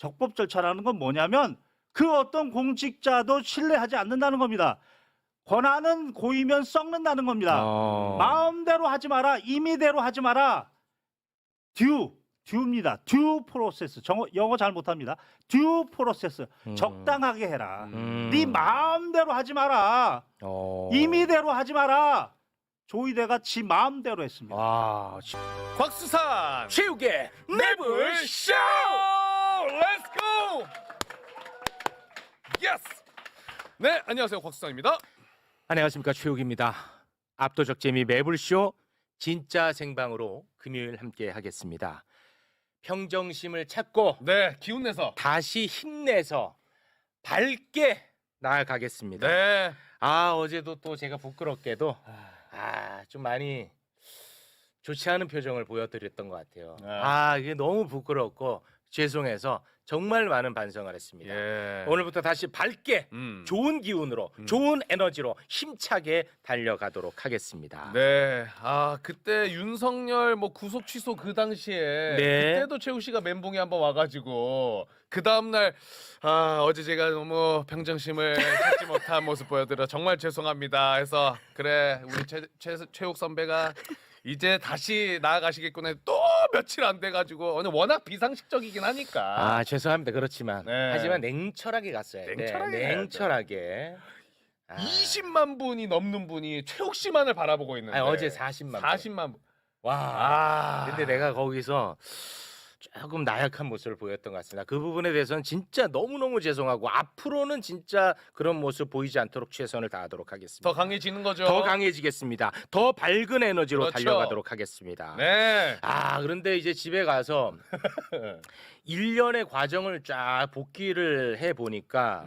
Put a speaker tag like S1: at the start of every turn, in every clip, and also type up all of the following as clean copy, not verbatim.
S1: 적법 절차라는 건 뭐냐면 그 어떤 공직자도 신뢰하지 않는다는 겁니다. 권한은 고이면 썩는다는 겁니다. 마음대로 하지 마라. 임의대로 하지 마라. 듀입니다. 듀 프로세스. 영어 잘 못합니다. 듀 프로세스. 적당하게 해라. 네 마음대로 하지 마라. 임의대로 하지 마라. 조이대가 지 마음대로 했습니다.
S2: 와,
S3: 곽수산
S2: 최욱의
S3: 매불쇼 렛츠고 예스. 네, 안녕하세요, 곽수산입니다.
S2: 안녕하십니까, 최욱입니다. 압도적 재미 매불쇼 진짜 생방으로 금요일 함께 하겠습니다. 평정심을 찾고
S3: 네, 기운내서
S2: 다시 힘내서 밝게 나아가겠습니다.
S3: 네.
S2: 어제도 또 제가 부끄럽게도 좀 많이 좋지 않은 표정을 보여드렸던 것 같아요. 이게 너무 부끄럽고 죄송해서 정말 많은 반성을 했습니다.
S3: 예.
S2: 오늘부터 다시 밝게 좋은 기운으로 좋은 에너지로 힘차게 달려가도록 하겠습니다.
S3: 네. 그때 윤석열 구속 취소 그 당시에
S2: 네.
S3: 그때도 최욱 씨가 멘붕이 한번 와가지고 그 다음 날 어제 제가 너무 평정심을 찾지 못한 모습 보여드려 정말 죄송합니다. 해서 그래 우리 최욱 선배가 이제 다시 나아가시겠구나. 또 며칠 안 돼가지고 오늘 워낙 비상식적이긴 하니까.
S2: 죄송합니다. 그렇지만
S3: 네.
S2: 하지만 냉철하게 갔어야 돼. 냉철하게.
S3: 20만 분이 넘는 분이 최욱 씨만을 바라보고 있는데.
S2: 어제 40만.
S3: 40만 분.
S2: 와. 근데 내가 거기서 조금 나약한 모습을 보였던 것 같습니다. 그 부분에 대해서는 진짜 너무너무 죄송하고 앞으로는 진짜 그런 모습 보이지 않도록 최선을 다하도록 하겠습니다.
S3: 더 강해지는 거죠.
S2: 더 강해지겠습니다. 더 밝은 에너지로
S3: 그렇죠.
S2: 달려가도록 하겠습니다.
S3: 네.
S2: 그런데 이제 집에 가서 1년의 과정을 쫙 복기를 해보니까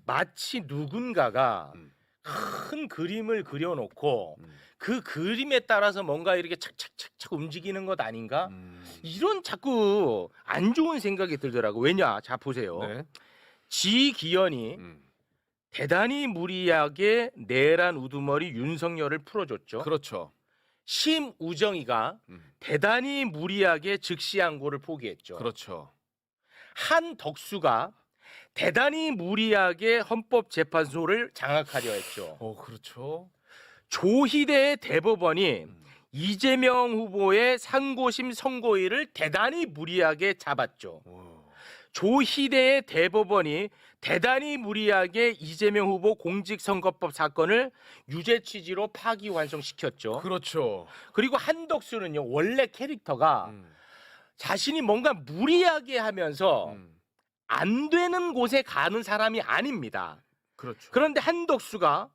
S2: 마치 누군가가 큰 그림을 그려놓고 그 그림에 따라서 뭔가 이렇게 착착착착 움직이는 것 아닌가? 이런 자꾸 안 좋은 생각이 들더라고. 왜냐? 자 보세요.
S3: 네.
S2: 지기현이 대단히 무리하게 내란 우두머리 윤석열을 풀어줬죠.
S3: 그렇죠.
S2: 심우정이가 대단히 무리하게 즉시항고를 포기했죠.
S3: 그렇죠.
S2: 한덕수가 대단히 무리하게 헌법재판소를 장악하려 했죠.
S3: 그렇죠.
S2: 조희대의 대법원이 이재명 후보의 상고심 선고일을 대단히 무리하게 잡았죠. 조희대의 대법원이 대단히 무리하게 이재명 후보 공직선거법 사건을 유죄 취지로 파기환송시켰죠.
S3: 그렇죠.
S2: 그리고 한덕수는요, 원래 캐릭터가 자신이 뭔가 무리하게 하면서 안 되는 곳에 가는 사람이 아닙니다.
S3: 그렇죠.
S2: 그런데 한덕수가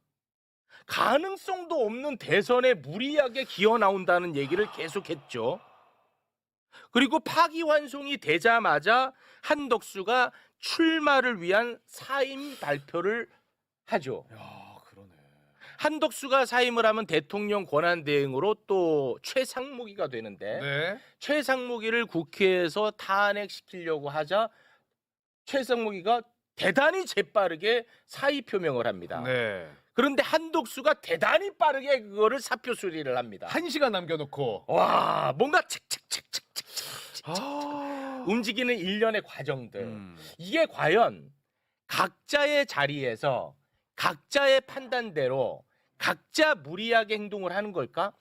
S2: 가능성도 없는 대선에 무리하게 기어 나온다는 얘기를 계속했죠. 그리고 파기환송이 되자마자 한덕수가 출마를 위한 사임 발표를 하죠.
S3: 그러네.
S2: 한덕수가 사임을 하면 대통령 권한대행으로 또 최상무기가 되는데
S3: 네.
S2: 최상무기를 국회에서 탄핵시키려고 하자 최상무기가 대단히 재빠르게 사의 표명을 합니다.
S3: 네.
S2: 그런데 한덕수가 대단히 빠르게 그거를 사표 수리를 합니다.
S3: 1시간 남겨놓고.
S2: 와, 뭔가 착착착착착착 움직이는 일련의 과정들. 이게 과연 각자의 자리에서 각자의 판단대로 각자 무리하게 행동을 하는 걸까?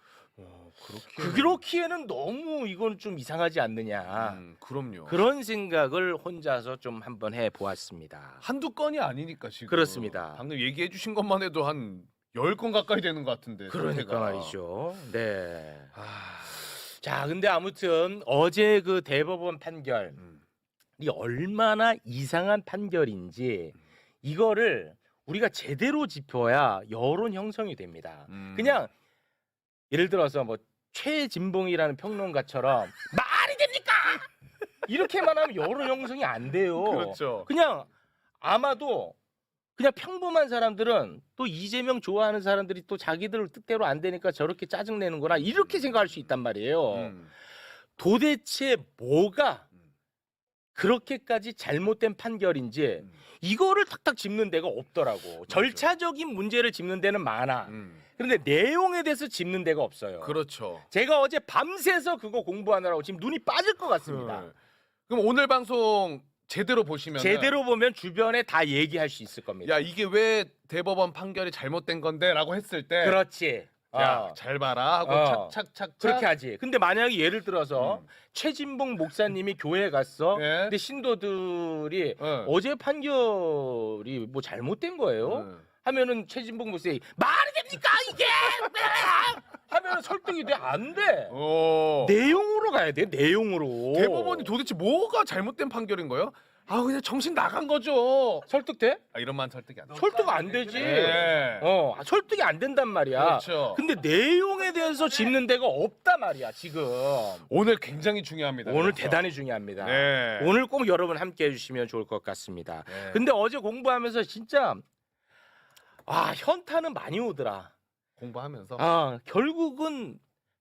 S2: 그렇기에는 너무 이건 좀 이상하지 않느냐.
S3: 그럼요.
S2: 그런 생각을 혼자서 좀 한번 해보았습니다.
S3: 한두 건이 아니니까 지금.
S2: 그렇습니다.
S3: 방금 얘기해 주신 것만 해도 한 10건 가까이 되는 것 같은데.
S2: 그러니까
S3: 상태가.
S2: 말이죠. 네. 자, 근데 아무튼 어제 그 대법원 판결이 얼마나 이상한 판결인지 이거를 우리가 제대로 짚어야 여론 형성이 됩니다. 그냥 예를 들어서 뭐 최진봉이라는 평론가처럼 말이 됩니까? 이렇게만 하면 여론 형성이 안 돼요.
S3: 그렇죠.
S2: 그냥 아마도 그냥 평범한 사람들은 또 이재명 좋아하는 사람들이 또 자기들 뜻대로 안 되니까 저렇게 짜증내는구나 이렇게 생각할 수 있단 말이에요. 도대체 뭐가 그렇게까지 잘못된 판결인지 이거를 탁탁 짚는 데가 없더라고. 절차적인 문제를 짚는 데는 많아. 그런데 내용에 대해서 짚는 데가 없어요.
S3: 그렇죠.
S2: 제가 어제 밤새서 그거 공부하느라고 지금 눈이 빠질 것 같습니다.
S3: 그럼 오늘 방송 제대로 보시면
S2: 제대로 보면 주변에 다 얘기할 수 있을 겁니다.
S3: 야 이게 왜 대법원 판결이 잘못된 건데라고 했을 때
S2: 그렇지.
S3: 야, 잘 봐라 하고
S2: 어.
S3: 착착착
S2: 그렇게 하지. 근데 만약에 예를 들어서 최진봉 목사님이 교회에 갔어.
S3: 예.
S2: 근데 신도들이
S3: 어.
S2: 어제 판결이 뭐 잘못된 거예요. 하면은 최진봉 목사님이 말이 됩니까 이게? 하면은 설득이 돼. 안 돼. 내용으로 가야 돼. 내용으로.
S3: 대법원이 도대체 뭐가 잘못된 판결인 거예요? 아 그냥 정신 나간 거죠.
S2: 설득돼?
S3: 아, 이런 말 설득이 안 돼.
S2: 설득 안 되지.
S3: 네.
S2: 설득이 안 된단 말이야.
S3: 그렇죠.
S2: 근데 내용에 대해서 짚는 데가 없다 말이야 지금.
S3: 오늘 굉장히 중요합니다.
S2: 오늘
S3: 그래서.
S2: 대단히 중요합니다.
S3: 네.
S2: 오늘 꼭 여러분 함께 해주시면 좋을 것 같습니다.
S3: 네.
S2: 근데 어제 공부하면서 진짜 현타는 많이 오더라.
S3: 공부하면서
S2: 결국은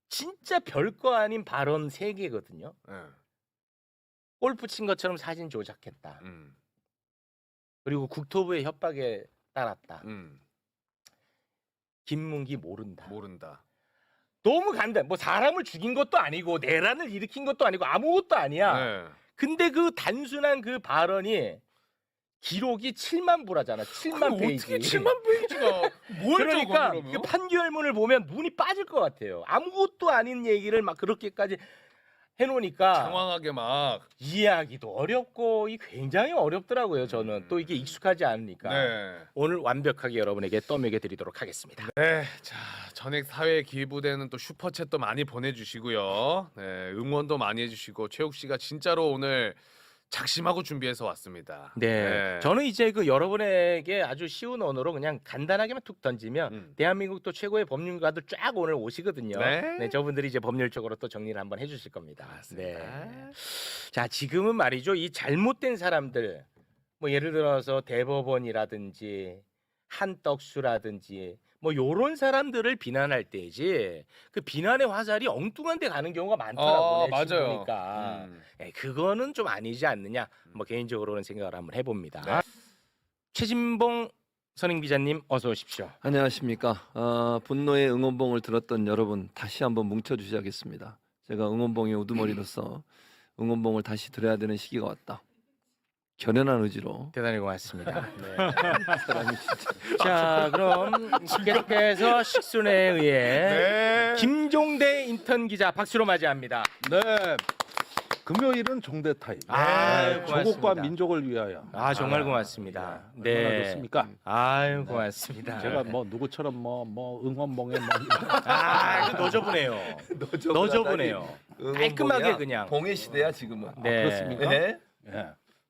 S2: 진짜 별거 아닌 발언 3개거든요.
S3: 네.
S2: 골프 친 것처럼 사진 조작했다. 그리고 국토부의 협박에 따랐다. 김문기 모른다. 너무 간단. 뭐 사람을 죽인 것도 아니고 내란을 일으킨 것도 아니고 아무것도 아니야.
S3: 네.
S2: 근데 그 단순한 그 발언이 기록이 7만 부라잖아. 7만 페이지.
S3: 어떻게 7만 페이지가 뭘
S2: 그러니까
S3: 적어,
S2: 그
S3: 그러면?
S2: 판결문을 보면 눈이 빠질 것 같아요. 아무것도 아닌 얘기를 막 그렇게까지 해놓으니까
S3: 장황하게 막
S2: 이해하기도 어렵고 굉장히 어렵더라고요. 저는 또 이게 익숙하지 않으니까
S3: 네.
S2: 오늘 완벽하게 여러분에게 떠먹여 드리도록 하겠습니다.
S3: 네, 자 전액 사회에 기부되는 또 슈퍼챗도 많이 보내주시고요. 네, 응원도 많이 해주시고 최욱 씨가 진짜로 오늘 작심하고 준비해서 왔습니다.
S2: 네, 저는 이제 그 여러분에게 아주 쉬운 언어로 그냥 간단하게만 툭 던지면 대한민국 또 최고의 법률가들 쫙 오늘 오시거든요.
S3: 네.
S2: 저분들이 이제 법률적으로 또 정리를 한번 해주실 겁니다.
S3: 맞습니다.
S2: 네. 자, 지금은 말이죠. 이 잘못된 사람들, 뭐 예를 들어서 대법원이라든지 한떡수라든지 뭐 요런 사람들을 비난할 때지 그 비난의 화살이 엉뚱한 데 가는 경우가 많더라고요.
S3: 맞아요.
S2: 보니까 그거는 좀 아니지 않느냐. 뭐 개인적으로는 생각을 한번 해봅니다.
S3: 네.
S2: 최진봉 선임 기자님 어서 오십시오.
S4: 안녕하십니까. 분노의 응원봉을 들었던 여러분 다시 한번 뭉쳐주셔야겠습니다. 제가 응원봉의 우두머리로서 응원봉을 다시 들어야 되는 시기가 왔다. 결연한 의지로.
S2: 대단히 고맙습니다. 네.
S4: 사람이 진짜.
S2: 자, 그럼 계속해서 식순에 의해
S3: 네.
S2: 김종대 인턴 기자 박수로 맞이합니다.
S5: 네. 금요일은 종대 타임.
S2: 아유,
S5: 조국과
S2: 고맙습니다.
S5: 민족을 위하여.
S2: 정말 고맙습니다.
S5: 얼마나
S2: 네.
S5: 좋습니까?
S2: 아유, 고맙습니다.
S5: 제가 뭐 누구처럼 뭐 응원봉에 뭐
S2: 그 너저분해요. 너저분해요. 깔끔하게 그냥.
S4: 봉의 시대야 지금은.
S2: 네.
S5: 그렇습니까?
S4: 네.
S5: 예.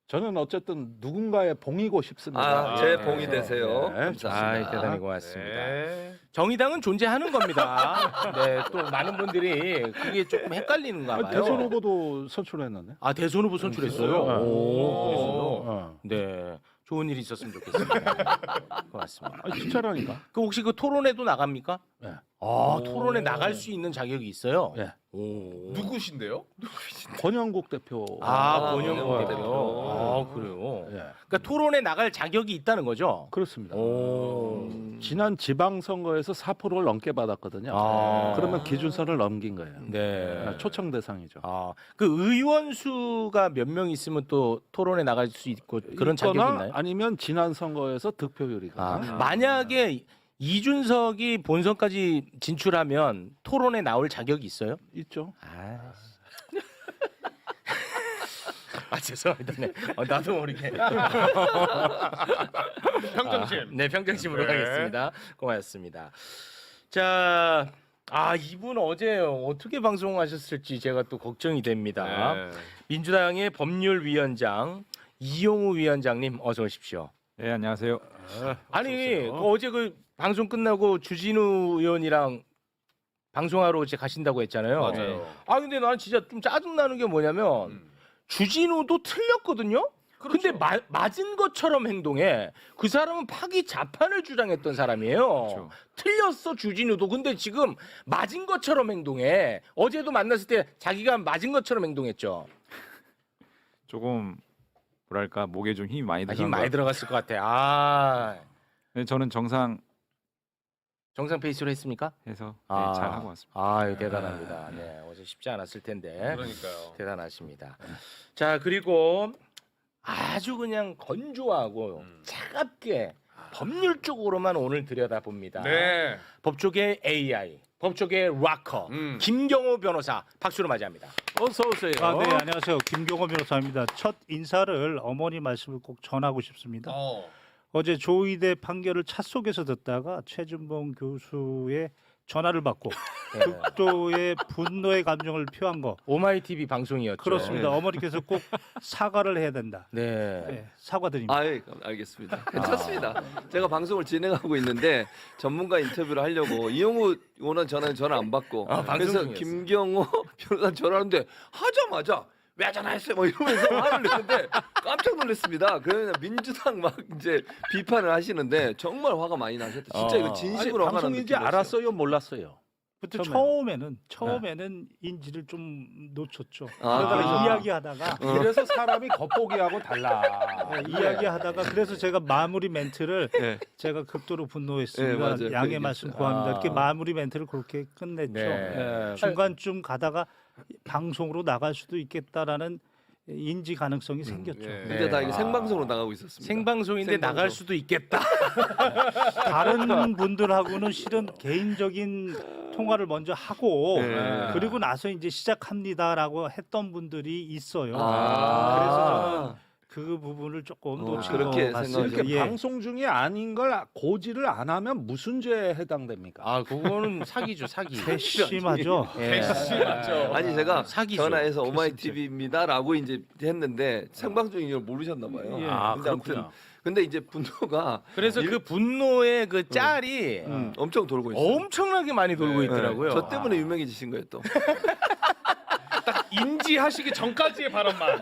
S5: 저는 어쨌든 누군가의 봉이고 싶습니다.
S4: 제
S2: 네.
S4: 봉이 되세요.
S5: 네.
S4: 감사합니다.
S2: 대단히 고맙습니다.
S3: 네.
S2: 정의당은 존재하는 겁니다. 네, 또 많은 분들이 그게 조금 헷갈리는가
S5: 아니,
S2: 봐요.
S5: 대선 후보도 선출했는데.
S2: 대선 후보 선출했어요.
S5: 네.
S2: 오,
S5: 어.
S2: 네, 좋은 일이 있었으면 좋겠습니다. 고맙습니다.
S5: 아니, 진짜라니까.
S2: 그 혹시 그 토론회도 나갑니까?
S5: 네.
S2: 토론회 나갈 수 있는 자격이 있어요.
S5: 네.
S2: 오.
S3: 누구신데요?
S5: 권영국 대표.
S2: 권영국
S4: 네.
S2: 대표. 그래요.
S5: 예.
S2: 그러니까 토론회 나갈 자격이 있다는 거죠.
S5: 그렇습니다.
S2: 오.
S5: 지난 지방선거에서 4%를 넘게 받았거든요. 그러면 기준선을 넘긴 거예요.
S2: 네.
S5: 초청 대상이죠.
S2: 그 의원 수가 몇 명 있으면 또 토론회 나갈 수 있고 그런 자격이
S5: 있거나
S2: 있나요?
S5: 아니면 지난 선거에서 득표율이가
S2: 만약에 이준석이 본선까지 진출하면 토론회 나올 자격이 있어요?
S5: 있죠.
S2: 죄송합니다. 네. 나도 모르게.
S3: 평정심.
S2: 네, 평정심으로
S3: 네.
S2: 가겠습니다. 고맙습니다. 자, 이분 어제 어떻게 방송하셨을지 제가 또 걱정이 됩니다.
S3: 네.
S2: 민주당의 법률위원장 이용우 위원장님 어서 오십시오.
S6: 네, 안녕하세요.
S2: 아니 어제 그 방송 끝나고 주진우 의원이랑 방송하러 이제 가신다고 했잖아요.
S3: 맞아요.
S2: 근데 나는 진짜 좀 짜증 나는 게 뭐냐면 주진우도 틀렸거든요. 근데 맞은 것처럼 행동해. 그 사람은 파기 자판을 주장했던 사람이에요.
S6: 그렇죠.
S2: 틀렸어 주진우도. 근데 지금 맞은 것처럼 행동해. 어제도 만났을 때 자기가 맞은 것처럼 행동했죠.
S6: 조금 뭐랄까 목에 좀 힘이 많이
S2: 힘 많이 들어갔을 것 같아.
S6: 네, 저는 정상
S2: 정상 페이스로 했습니까?
S6: 해서
S2: 아.
S6: 잘 하고 왔습니다.
S2: 대단합니다. 네, 어제 쉽지 않았을 텐데
S3: 그러니까요.
S2: 대단하십니다. 자, 그리고 아주 그냥 건조하고 차갑게 법률 쪽으로만 오늘 들여다봅니다.
S3: 네.
S2: 법조계 AI, 법조계 락커 김경호 변호사 박수로 맞이합니다.
S5: 어서 오세요.
S1: 네, 안녕하세요. 김경호 변호사입니다. 첫 인사를 어머니 말씀을 꼭 전하고 싶습니다. 어제 조의대 판결을 차 속에서 듣다가 최준봉 교수의 전화를 받고 극도의 분노의 감정을 표한 거
S2: 오마이 TV 방송이었죠.
S1: 그렇습니다. 어머니께서 꼭 사과를 해야 된다.
S2: 네.
S1: 네, 사과드립니다.
S4: 아, 예, 알겠습니다. 괜찮습니다. 제가 방송을 진행하고 있는데 전문가 인터뷰를 하려고 이용우 의원 전화 안 받고
S2: 방송
S4: 그래서
S2: 중이었어요.
S4: 김경호 변호사 전화하는데 하자마자 왜 전화했어요? 뭐 이러면서 화를 냈는데 깜짝 놀랐습니다. 그러면 민주당 막 이제 비판을 하시는데 정말 화가 많이 나셨다. 진짜 이거 진심으로 화가 나는
S5: 방송인지 알았어요, 몰랐어요.
S1: 그때
S5: 처음에.
S1: 처음에는 인지를 좀 놓쳤죠.
S4: 아,
S1: 그러다가
S4: 그래서?
S1: 이야기하다가
S5: 이래서 사람이 겉보기하고 달라.
S1: 이야기하다가 그래서 제가 마무리 멘트를
S4: 네.
S1: 제가 극도로
S4: 네,
S1: 분노했습니다.
S4: 맞아요. 그
S1: 양해
S4: 얘기했어요.
S1: 말씀 구합니다. 이렇게 마무리 멘트를 그렇게 끝냈죠.
S2: 네.
S1: 중간쯤 가다가 방송으로 나갈 수도 있겠다라는 인지 가능성이 생겼죠.
S4: 근데 다 이게 생방송으로 나가고 있었습니다.
S2: 생방송인데
S4: 생방송.
S2: 나갈 수도 있겠다.
S1: 다른 분들하고는 실은 개인적인 통화를 먼저 하고
S4: 네.
S1: 그리고 나서 이제 시작합니다라고 했던 분들이 있어요.
S4: 아.
S1: 그래서 저는 그 부분을 조금 놓친
S4: 그렇게
S1: 것 같습니다.
S5: 이렇게
S1: 예.
S5: 방송 중에 아닌 걸 고지를 안 하면 무슨 죄에 해당됩니까?
S2: 아, 그거는 사기죠, 사기.
S1: 괘씸하죠.
S2: 예.
S3: 맞죠.
S4: 아니 제가
S2: 사기죠.
S4: 전화해서 오마이 TV입니다라고 이제 했는데 생방송인 걸 모르셨나 봐요.
S1: 예.
S2: 아,
S4: 근데 아무튼
S2: 그렇구나.
S4: 근데 이제 분노가
S2: 그래서 그 분노의 그 짤이
S4: 엄청 돌고 있어요.
S2: 엄청나게 많이 돌고
S4: 네.
S2: 있더라고요.
S4: 저 때문에 유명해지신 거예요 또.
S3: 인지하시기 전까지의 발언만.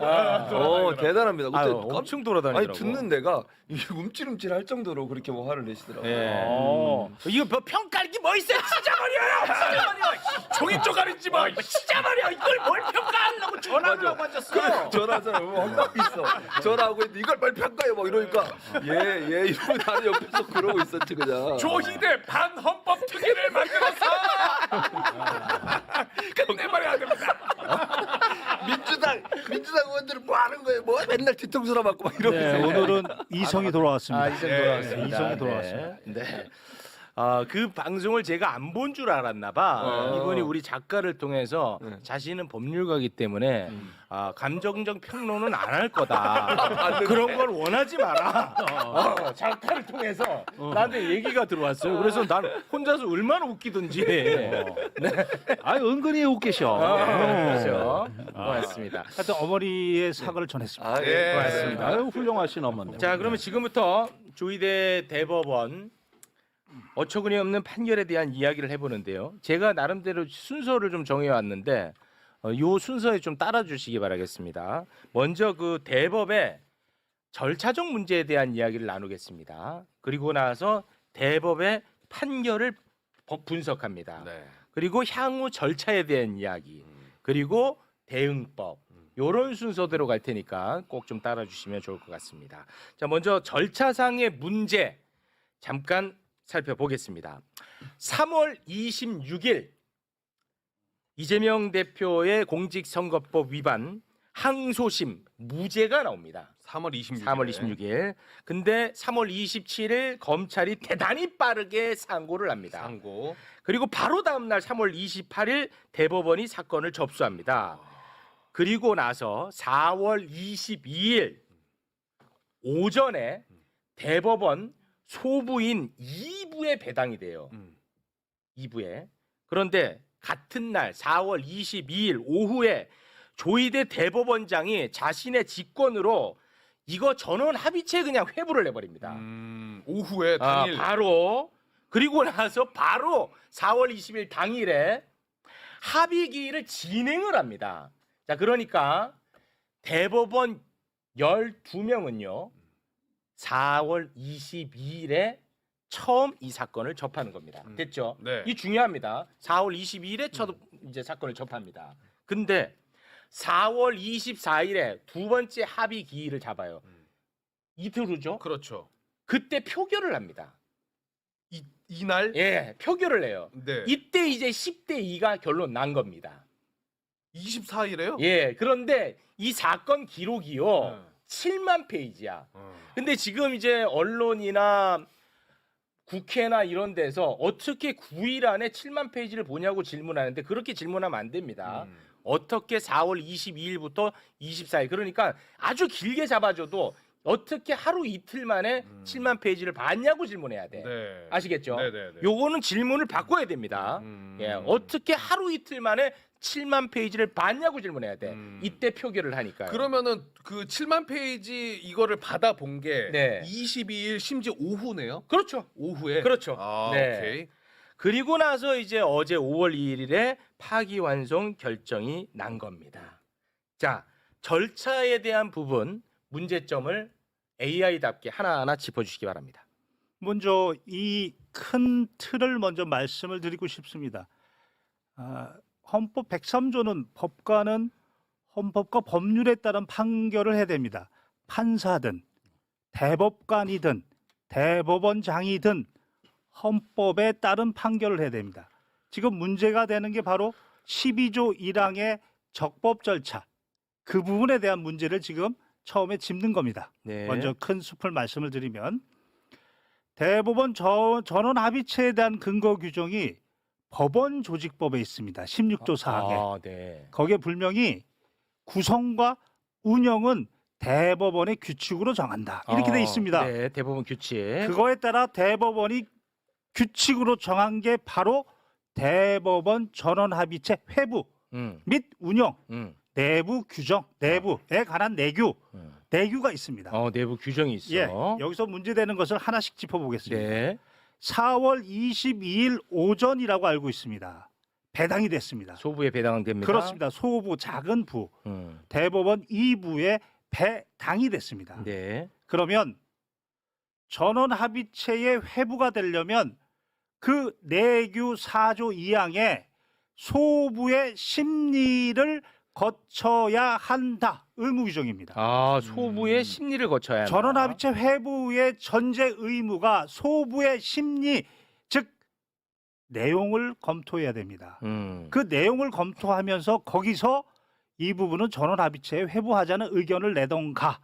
S4: 대단합니다. 그때
S2: 아유,
S4: 깜-
S2: 엄청 돌아다니더라고.
S4: 아니 듣는 내가 이게 움찔움찔할 정도로 그렇게 뭐 화를 내시더라고요.
S2: 예. 이거 뭐 평가할 게 뭐 있어요? 찢어버려요! 찢어버려!
S3: 종이 쪼가리지 마.
S2: 찢어버려! 이걸 뭘 평가하려고 전화를 하고 앉았어?
S4: 전화하잖아. 황당히 있어. 전화하고 있는데 이걸 빨리 평가해 막 이러니까 예 이러고 나는 옆에서 그러고 있었지 그냥.
S3: 조희대 반헌법 특위를 만들어서 끝내버려야 됩니다.
S4: 민주당 의원들은 뭐 하는 거예요? 뭐 맨날 뒤통수나 맞고 막 이러고
S1: 네,
S4: 있어요.
S1: 오늘은 이성이 돌아왔습니다.
S2: 아, 이성 돌아왔습니다.
S1: 네, 이성이 돌아왔습니다.
S2: 네. 그 방송을 제가 안 본 줄 알았나 봐. 이분이 우리 작가를 통해서
S4: 네.
S2: 자신은 법률가이기 때문에 감정적 평론은 안 할 거다. 그런 걸 원하지 마라. 작가를 통해서 나한테 얘기가 들어왔어요. 그래서 난 혼자서 얼마나 웃기든지.
S5: 아, 은근히 웃기셔.
S2: 그렇죠. 고맙습니다.
S1: 하여튼 어머니의 사과를 전했습니다.
S4: 아, 예.
S2: 고맙습니다.
S5: 아유, 훌륭하신 어머니.
S2: 자, 그러면 지금부터 조희대 대법원 어처구니 없는 판결에 대한 이야기를 해보는데요. 제가 나름대로 순서를 좀 정해왔는데 요 순서에 좀 따라주시기 바라겠습니다. 먼저 그 대법의 절차적 문제에 대한 이야기를 나누겠습니다. 그리고 나서 대법의 판결을 분석합니다.
S3: 네.
S2: 그리고 향후 절차에 대한 이야기, 그리고 대응법, 요런 순서대로 갈 테니까 꼭 좀 따라주시면 좋을 것 같습니다. 자, 먼저 절차상의 문제 잠깐 살펴보겠습니다. 3월 26일 이재명 대표의 공직선거법 위반 항소심 무죄가 나옵니다.
S3: 3월 26일.
S2: 3월 26일. 근데 3월 27일 검찰이 대단히 빠르게 상고를 합니다.
S3: 상고.
S2: 그리고 바로 다음 날 3월 28일 대법원이 사건을 접수합니다. 그리고 나서 4월 22일 오전에 대법원 소부인 2부에 배당이 돼요. 2부에. 그런데 같은 날 4월 22일 오후에 조희대 대법원장이 자신의 직권으로 이거 전원 합의체 그냥 회부를 내버립니다.
S3: 오후에 당일.
S2: 바로 그리고 나서 바로 4월 20일 당일에 합의기일을 진행을 합니다. 자, 그러니까 대법원 12명은요 4월 22일에 처음 이 사건을 접하는 겁니다. 됐죠?
S3: 네.
S2: 이 중요합니다. 4월 22일에 첫 이제 사건을 접합니다. 근데 4월 24일에 두 번째 합의 기일을 잡아요. 이틀 후죠?
S3: 그렇죠.
S2: 그때 표결을 합니다.
S3: 이날.
S2: 예, 표결을 해요.
S3: 네.
S2: 이때 이제 10대 2가 결론 난 겁니다.
S3: 24일에요?
S2: 예, 그런데 이 사건 기록이요. 7만 페이지야. 근데 지금 이제 언론이나 국회나 이런 데서 어떻게 9일 안에 7만 페이지를 보냐고 질문하는데 그렇게 질문하면 안 됩니다. 어떻게 4월 22일부터 24일 그러니까 아주 길게 잡아줘도 어떻게 하루 이틀 만에 7만 페이지를 봤냐고 질문해야 돼.
S3: 네.
S2: 아시겠죠?
S3: 네네네.
S2: 요거는 질문을 바꿔야 됩니다. 예, 어떻게 하루 이틀 만에 7만 페이지를 봤냐고 질문해야 돼. 이때 표결을 하니까요.
S3: 그러면은 그 7만 페이지 이거를 받아본 게
S2: 네.
S3: 22일 심지어 오후네요.
S2: 그렇죠.
S3: 오후에.
S2: 그렇죠.
S3: 아,
S2: 네.
S3: 오케이.
S2: 그리고 나서 이제 어제 5월 2일에 파기환송 결정이 난 겁니다. 자, 절차에 대한 부분 문제점을 AI답게 하나하나 짚어주시기 바랍니다.
S1: 먼저 이 큰 틀을 먼저 말씀을 드리고 싶습니다. 헌법 103조는 법관은 헌법과 법률에 따른 판결을 해야 됩니다. 판사든 대법관이든 대법원장이든 헌법에 따른 판결을 해야 됩니다. 지금 문제가 되는 게 바로 12조 1항의 적법 절차 그 부분에 대한 문제를 지금 처음에 짚는 겁니다.
S2: 네.
S1: 먼저 큰 숲을 말씀을 드리면 대법원 전원 합의체에 대한 근거 규정이 법원 조직법에 있습니다. 16조 4항에.
S2: 아, 네.
S1: 거기에 분명히 구성과 운영은 대법원의 규칙으로 정한다. 이렇게 돼 있습니다.
S2: 네, 대법원 규칙.
S1: 그거에 따라 대법원이 규칙으로 정한 게 바로 대법원 전원 합의체 회부
S2: 음,
S1: 및 운영,
S2: 음,
S1: 내부 규정, 내부에 관한 내규가 있습니다.
S2: 내부 규정이 있어.
S1: 예, 여기서 문제되는 것을 하나씩 짚어보겠습니다.
S2: 네.
S1: 4월 22일 오전이라고 알고 있습니다. 배당이 됐습니다.
S2: 소부에 배당됩니다.
S1: 그렇습니다. 소부 작은 부 대법원 2부에 배당이 됐습니다.
S2: 네.
S1: 그러면 전원 합의체의 회부가 되려면 그 내규 4조 2항에 소부의 심리를 거쳐야 한다. 의무 규정입니다.
S2: 아, 소부의 심리를 거쳐야 한다.
S1: 전원 합의체 회부의 전제 의무가 소부의 심리 즉 내용을 검토해야 됩니다. 그 내용을 검토하면서 거기서 이 부분은 전원 합의체에 회부하자는 의견을 내던가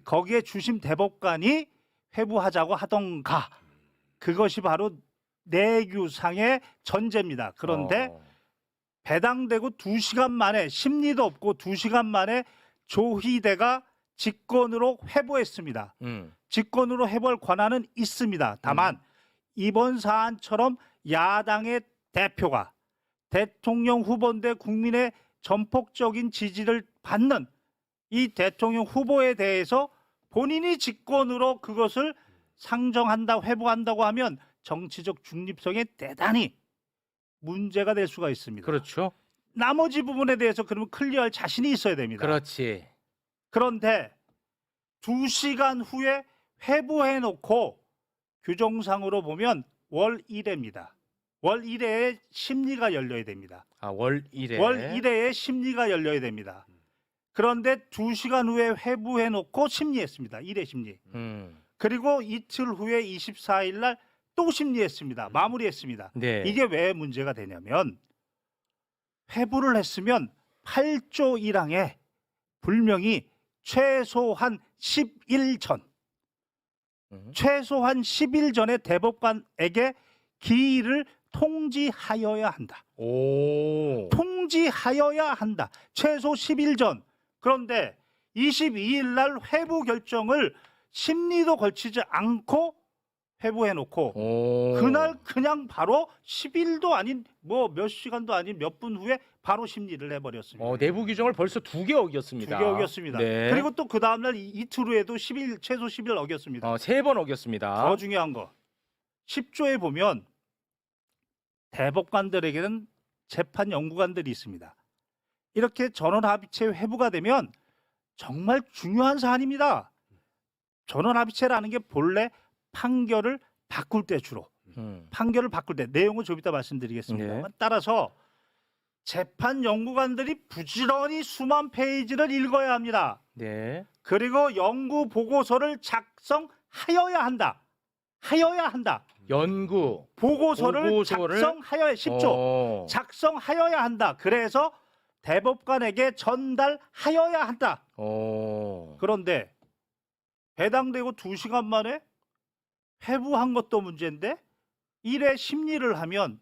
S1: 거기에 주심 대법관이 회부하자고 하던가 그것이 바로 내규상의 전제입니다. 그런데 배당되고 2시간 만에 심리도 없고 2시간 만에 조희대가 직권으로 회부했습니다. 직권으로 회부할 권한은 있습니다. 다만 이번 사안처럼 야당의 대표가 대통령 후보인데 국민의 전폭적인 지지를 받는 이 대통령 후보에 대해서 본인이 직권으로 그것을 상정한다, 회부한다고 하면 정치적 중립성에 대단히 문제가 될 수가 있습니다.
S2: 그렇죠.
S1: 나머지 부분에 대해서 그러면 클리어할 자신이 있어야 됩니다.
S2: 그렇지.
S1: 그런데 2시간 후에 회부해놓고 규정상으로 보면 월 1회입니다. 월 1회에 심리가 열려야 됩니다.
S2: 아, 월 1회.
S1: 월 1회에 심리가 열려야 됩니다. 그런데 2시간 후에 회부해놓고 심리했습니다. 1회 심리. 그리고 이틀 후에 24일 날 또 심리했습니다. 마무리했습니다.
S2: 네.
S1: 이게 왜 문제가 되냐면 회부를 했으면 8조 1항에 분명히 최소한 10일 전 최소한 10일 전에 대법관에게 기일을 통지하여야 한다.
S2: 오.
S1: 통지하여야 한다. 최소 10일 전. 그런데 22일 날 회부 결정을 심리도 걸치지 않고 회부해놓고 그날 그냥 바로 10일도 아닌 뭐 몇 시간도 아닌 몇 분 후에 바로 심리를 해버렸습니다.
S2: 내부 규정을 벌써 2개 어겼습니다.
S1: 2개 어겼습니다.
S2: 네.
S1: 그리고 또 그 다음날 이틀 후에도 10일 최소 10일 어겼습니다.
S2: 3번 어겼습니다.
S1: 더 중요한 거 10조에 보면 대법관들에게는 재판 연구관들이 있습니다. 이렇게 전원 합의체 회부가 되면 정말 중요한 사안입니다. 전원 합의체라는 게 본래 판결을 바꿀 때 주로 판결을 바꿀 때 내용을 좀 이따 말씀드리겠습니다.
S2: 네.
S1: 따라서 재판 연구관들이 부지런히 수만 페이지를 읽어야 합니다.
S2: 네.
S1: 그리고 연구 보고서를 작성하여야 한다. 하여야 한다.
S2: 연구
S1: 보고서를
S2: 작성하여야
S1: 작성하여야 10조 작성하여야 한다. 그래서 대법관에게 전달하여야 한다. 그런데 배당되고 2시간 만에 회부한 것도 문제인데 일의 심리를 하면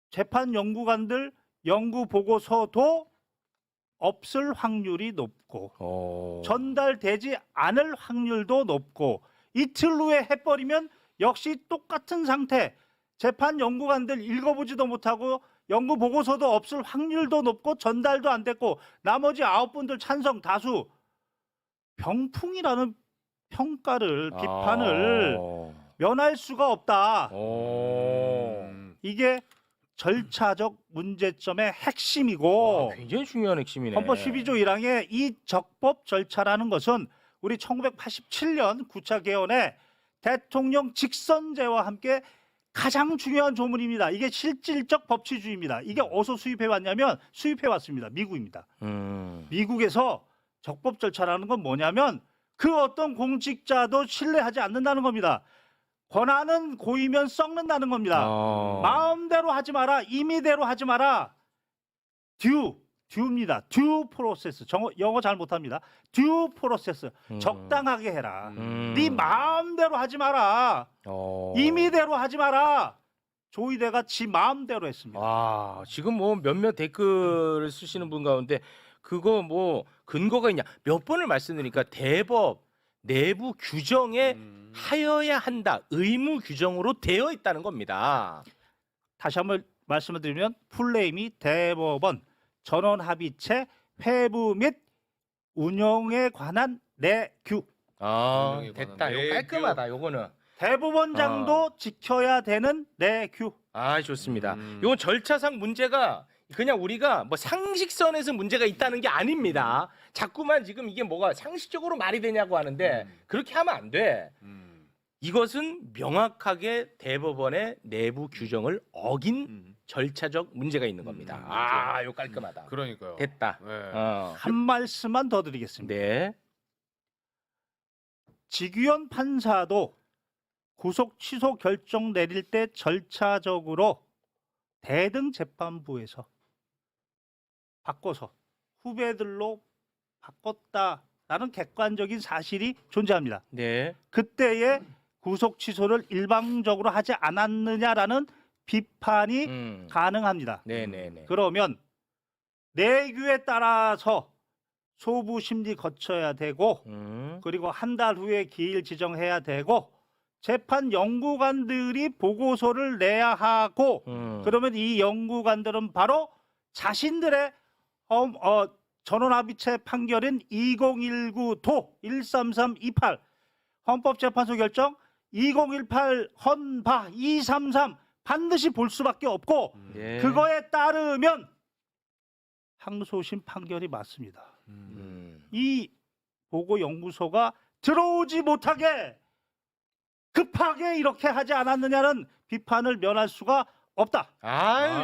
S1: 재판 연구관들 연구 보고서도 없을 확률이 높고 전달되지 않을 확률도 높고 이틀 후에 해버리면 역시 똑같은 상태. 재판 연구관들 읽어보지도 못하고 연구 보고서도 없을 확률도 높고 전달도 안 됐고 나머지 9분들 찬성 다수 병풍이라는 평가를 비판을 면할 수가 없다. 이게 절차적 문제점의 핵심이고
S2: 굉장히 중요한 핵심이네.
S1: 헌법 12조 1항의 이 적법 절차라는 것은 우리 1987년 9차 개헌의 대통령 직선제와 함께 가장 중요한 조문입니다. 이게 실질적 법치주의입니다. 이게 어디서 수입해 왔냐면 수입해 왔습니다. 미국입니다. 미국에서 적법 절차라는 건 뭐냐면 그 어떤 공직자도 신뢰하지 않는다는 겁니다. 권한은 고이면 썩는다는 겁니다. 마음대로 하지 마라. 임의대로 하지 마라. 듀입니다. 듀 프로세스. 영어 잘 못합니다. 듀 프로세스. 적당하게 해라. 네 마음대로 하지 마라. 임의대로 하지 마라. 조이대가 지 마음대로 했습니다.
S2: 와, 지금 뭐 몇몇 댓글을 쓰시는 분 가운데 그거 뭐 근거가 있냐? 몇 번을 말씀드리니까 대법 내부 규정에 하여야 한다. 의무 규정으로 되어 있다는 겁니다.
S1: 다시 한번 말씀을 드리면 풀네임이 대법원 전원합의체 회부 및 운영에 관한 내규.
S2: 됐다.
S3: 운영에 관한
S2: 이거
S3: 내규.
S2: 깔끔하다. 요거는.
S1: 대법원장도 지켜야 되는 내규.
S2: 좋습니다. 요건 절차상 문제가 그냥 우리가 뭐 상식선에서 문제가 있다는 게 아닙니다. 자꾸만 지금 이게 뭐가 상식적으로 말이 되냐고 하는데 그렇게 하면 안 돼. 이것은 명확하게 대법원의 내부 규정을 어긴 절차적 문제가 있는 겁니다. 이거 깔끔하다.
S3: 그러니까요.
S2: 됐다.
S3: 네.
S1: 한 말씀만 더 드리겠습니다.
S2: 네.
S1: 지규현 판사도 구속 취소 결정 내릴 때 절차적으로 대등 재판부에서 바꿔서 후배들로 바꿨다라는 객관적인 사실이 존재합니다.
S2: 네.
S1: 그때의 구속 취소를 일방적으로 하지 않았느냐라는 비판이 가능합니다.
S2: 네네네.
S1: 그러면 내규에 따라서 소부 심리 거쳐야 되고 그리고 한 달 후에 기일 지정해야 되고 재판 연구관들이 보고서를 내야 하고 그러면 이 연구관들은 바로 자신들의 전원합의체 판결인 2019도 13328 헌법재판소 결정 2018 헌바 233 반드시 볼 수밖에 없고
S2: 네.
S1: 그거에 따르면 항소심 판결이 맞습니다. 이 보고연구소가 들어오지 못하게 급하게 이렇게 하지 않았느냐는 비판을 면할 수가 없다.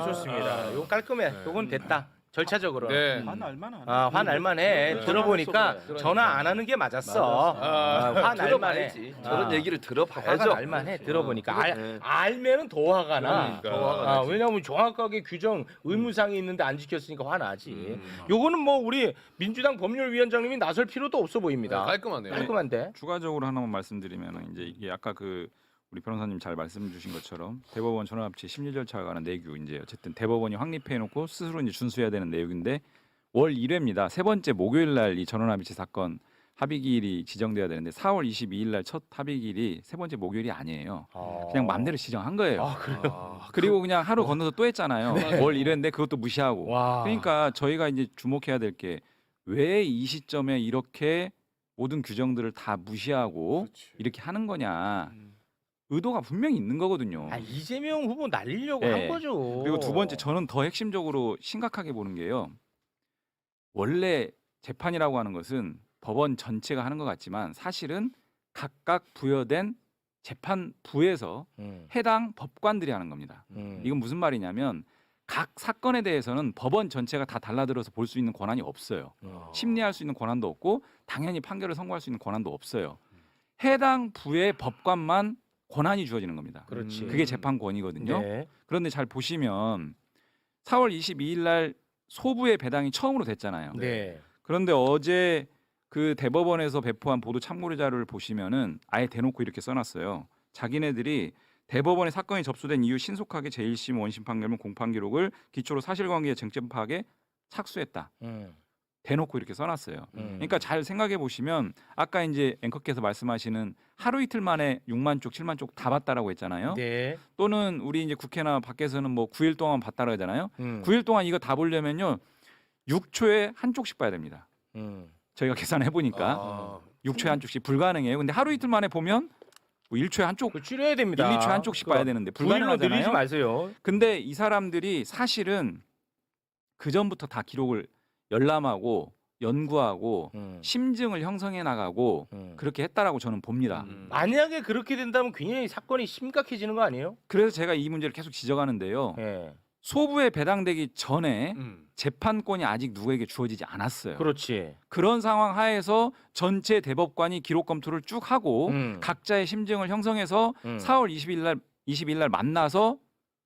S2: 좋습니다. 이거 깔끔해. 이건 됐다. 절차적으로.
S3: 네.
S1: 화날만하네.
S2: 화날만해. 들어보니까
S5: 그러니까.
S2: 전화 안 하는 게 맞았어. 화날만해.
S4: 들어봐야지. 저런 얘기를
S2: 화가
S4: 들어봐야죠.
S2: 날만해. 들어보니까
S4: 네.
S2: 알면은 더 화가 나.
S3: 그러니까. 더 화가 나지.
S2: 왜냐하면 정확하게 규정 의무상이 있는데 안 지켰으니까 화나지. 요거는 뭐 우리 민주당 법률위원장님이 나설 필요도 없어 보입니다.
S3: 깔끔하네요.
S2: 깔끔한데.
S6: 추가적으로 하나만 말씀드리면 이제 이게 아까 그 우리 변호사님 잘 말씀 주신 것처럼 대법원 전원합치 심리 절차가 관한 내규 이제 어쨌든 대법원이 확립해 놓고 스스로 이제 준수해야 되는 내용인데 월 1회입니다. 세 번째 목요일 날 이 전원합의체 사건 합의기일이 지정돼야 되는데 4월 22일 날 첫 합의기일이 세 번째 목요일이 아니에요. 그냥 맘대로 지정한 거예요.
S2: 그래요.
S6: 그리고 그냥 하루 건너서 또 했잖아요. 월 1회인데 그것도 무시하고.
S2: 와.
S6: 그러니까 저희가 이제 주목해야 될 게 왜 이 시점에 이렇게 모든 규정들을 다 무시하고 이렇게 하는 거냐. 의도가 분명히 있는 거거든요.
S2: 이재명 후보 날리려고
S6: 네.
S2: 한 거죠.
S6: 그리고 두 번째 저는 더 핵심적으로 심각하게 보는 게요. 원래 재판이라고 하는 것은 법원 전체가 하는 것 같지만 사실은 각각 부여된 재판부에서 해당 법관들이 하는 겁니다. 이건 무슨 말이냐면 각 사건에 대해서는 법원 전체가 다 달라들어서 볼 수 있는 권한이 없어요. 심리할 수 있는 권한도 없고 당연히 판결을 선고할 수 있는 권한도 없어요. 해당 부의 법관만 권한이 주어지는 겁니다.
S2: 그렇지.
S6: 그게 재판권이거든요.
S2: 네.
S6: 그런데 잘 보시면 4월 22일 날 소부의 배당이 처음으로 됐잖아요.
S2: 네.
S6: 그런데 어제 그 대법원에서 배포한 보도 참고료 자료를 보시면은 아예 대놓고 이렇게 써놨어요. 자기네들이 대법원에 사건이 접수된 이후 신속하게 제1심 원심 판결문 공판 기록을 기초로 사실관계 쟁점 파악에 착수했다. 대놓고 이렇게 써놨어요. 그러니까 잘 생각해 보시면 아까 이제 앵커께서 말씀하시는 하루 이틀 만에 6만 쪽, 7만 쪽 다 봤다라고 했잖아요.
S2: 네.
S6: 또는 우리 이제 국회나 밖에서는 뭐 9일 동안 봤다고 하잖아요.
S2: 9일
S6: 9일 동안 이거 다 보려면요 6초에 한 쪽씩 봐야 됩니다. 저희가 계산해 보니까
S3: 아.
S6: 6초에 한 쪽씩 불가능해요. 근데 하루 이틀 만에 보면 뭐 1초에 한 쪽,
S2: 그 줄여야 됩니다.
S6: 1, 2초에 한 쪽씩 봐야 되는데
S2: 9일로 늘리지
S6: 불가능하잖아요.
S2: 마세요.
S6: 근데 이 사람들이 사실은 그 전부터 다 기록을 열람하고 연구하고 심증을 형성해 나가고 그렇게 했다라고 저는 봅니다.
S2: 만약에 그렇게 된다면 굉장히 사건이 심각해지는 거 아니에요?
S6: 그래서 제가 이 문제를 계속 지적하는데요.
S2: 예.
S6: 소부에 배당되기 전에
S3: 음.
S6: 재판권이 아직 누구에게 주어지지 않았어요.
S2: 그렇지.
S6: 그런 상황 하에서 전체 대법관이 기록 검토를 쭉 하고 각자의 심증을 형성해서 4월 20일 날 만나서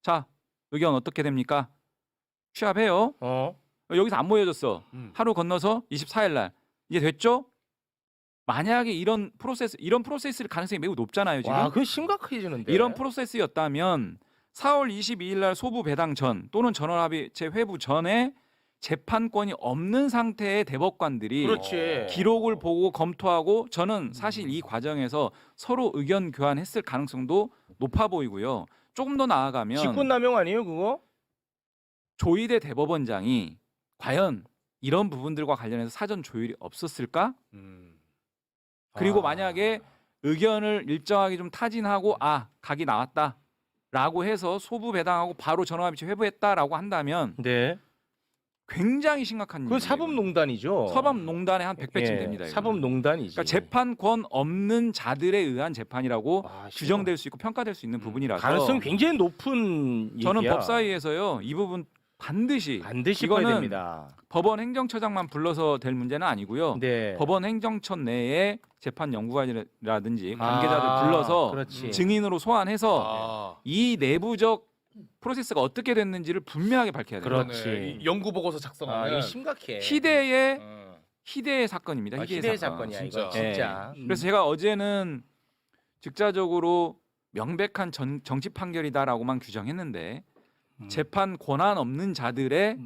S6: 자 의견 어떻게 됩니까? 취합해요. 여기서 안 모여졌어. 하루 건너서 24일 날 이제 됐죠? 만약에 이런 프로세스를 가능성이 매우 높잖아요. 지금
S2: 와, 그거 심각해지는데.
S6: 이런 프로세스였다면 4월 22일 날 소부 배당 전 또는 전원합의체 회부 전에 재판권이 없는 상태의 대법관들이
S2: 그렇지.
S6: 기록을 보고 검토하고 저는 사실 이 과정에서 서로 의견 교환했을 가능성도 높아 보이고요. 조금 더 나아가면
S2: 직권남용 아니에요, 그거?
S6: 조희대 대법원장이 과연 이런 부분들과 관련해서 사전 조율이 없었을까? 그리고 만약에 의견을 일정하게 좀 타진하고 각이 나왔다라고 해서 소부 배당하고 바로 전원합의체 회부했다라고 한다면
S2: 네.
S6: 굉장히 심각한
S2: 그건
S6: 일이에요.
S2: 사법농단이죠.
S6: 사법농단의 한 100배쯤
S2: 예,
S6: 됩니다. 이거는.
S2: 사법농단이지.
S6: 그러니까 재판권 없는 자들에 의한 재판이라고 규정될 수 있고 평가될 수 있는 부분이라서
S2: 가능성 굉장히 높은
S6: 저는
S2: 얘기야.
S6: 법사위에서요 이 부분 반드시
S2: 봐야
S6: 이거는
S2: 됩니다.
S6: 법원 행정처장만 불러서 될 문제는 아니고요.
S2: 네.
S6: 법원 행정처 내에 재판 연구관이라든지 관계자들 불러서
S2: 그렇지.
S6: 증인으로 소환해서 이 내부적 프로세스가 어떻게 됐는지를 분명하게 밝혀야 돼요.
S2: 그렇지.
S3: 연구 보고서
S2: 아,
S3: 작성하는
S2: 이거 심각해.
S6: 희대의 사건입니다. 희대의
S2: 희대의
S6: 사건.
S2: 사건이야,
S3: 진짜.
S2: 이거 진짜.
S6: 그래서 제가 어제는 즉자적으로 명백한 정치 판결이다라고만 규정했는데 재판 권한 없는 자들의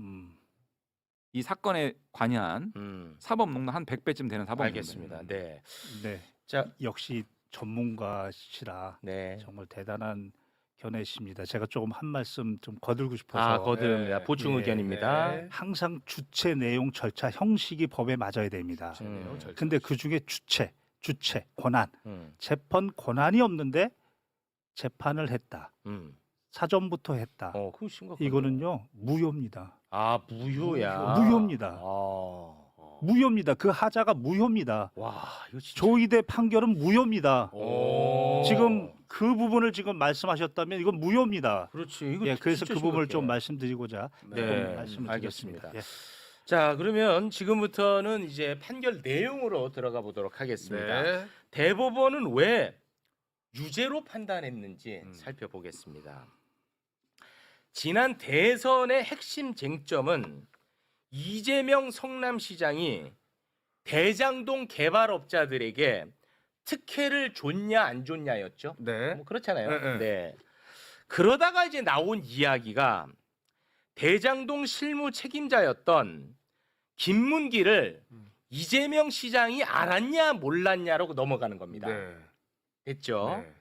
S6: 이 사건에 관여한 사법농단 한 100배쯤 되는 사법농단.
S2: 알겠습니다. 네.
S1: 네.
S2: 자,
S1: 역시 전문가시라
S2: 네.
S1: 정말 대단한 견해십니다. 제가 조금 한 말씀 좀 거들고 싶어서
S2: 거듭입니다.
S3: 네.
S2: 보충
S1: 예.
S2: 의견입니다.
S3: 네.
S1: 항상 주체, 내용, 절차, 형식이 법에 맞아야 됩니다. 근데 그 중에 주체, 권한, 재판 권한이 없는데 재판을 했다. 사전부터 했다.
S2: 그거 심각해.
S1: 이거는요 무효입니다.
S2: 무효야.
S1: 무효입니다. 무효입니다. 그 하자가 무효입니다.
S2: 와, 이거 진짜.
S1: 조희대 판결은 무효입니다.
S2: 오.
S1: 지금 그 부분을 지금 말씀하셨다면 이건 무효입니다.
S2: 그렇지. 이거
S1: 예, 그래서
S2: 진짜
S1: 그 부분을
S2: 심각해.
S1: 좀 말씀드리고자
S2: 네,
S1: 좀 말씀을
S2: 알겠습니다.
S1: 드렸습니다. 예.
S2: 자, 그러면 지금부터는 이제 판결 내용으로 들어가 보도록 하겠습니다.
S3: 네.
S2: 대법원은 왜 유죄로 판단했는지 살펴보겠습니다. 지난 대선의 핵심 쟁점은 이재명 성남시장이 대장동 개발업자들에게 특혜를 줬냐 안 줬냐였죠.
S3: 네.
S2: 뭐 그렇잖아요.
S3: 네.
S2: 네. 그러다가 이제 나온 이야기가 대장동 실무 책임자였던 김문기를 이재명 시장이 알았냐 몰랐냐로 넘어가는 겁니다.
S3: 네.
S2: 됐죠?
S3: 네.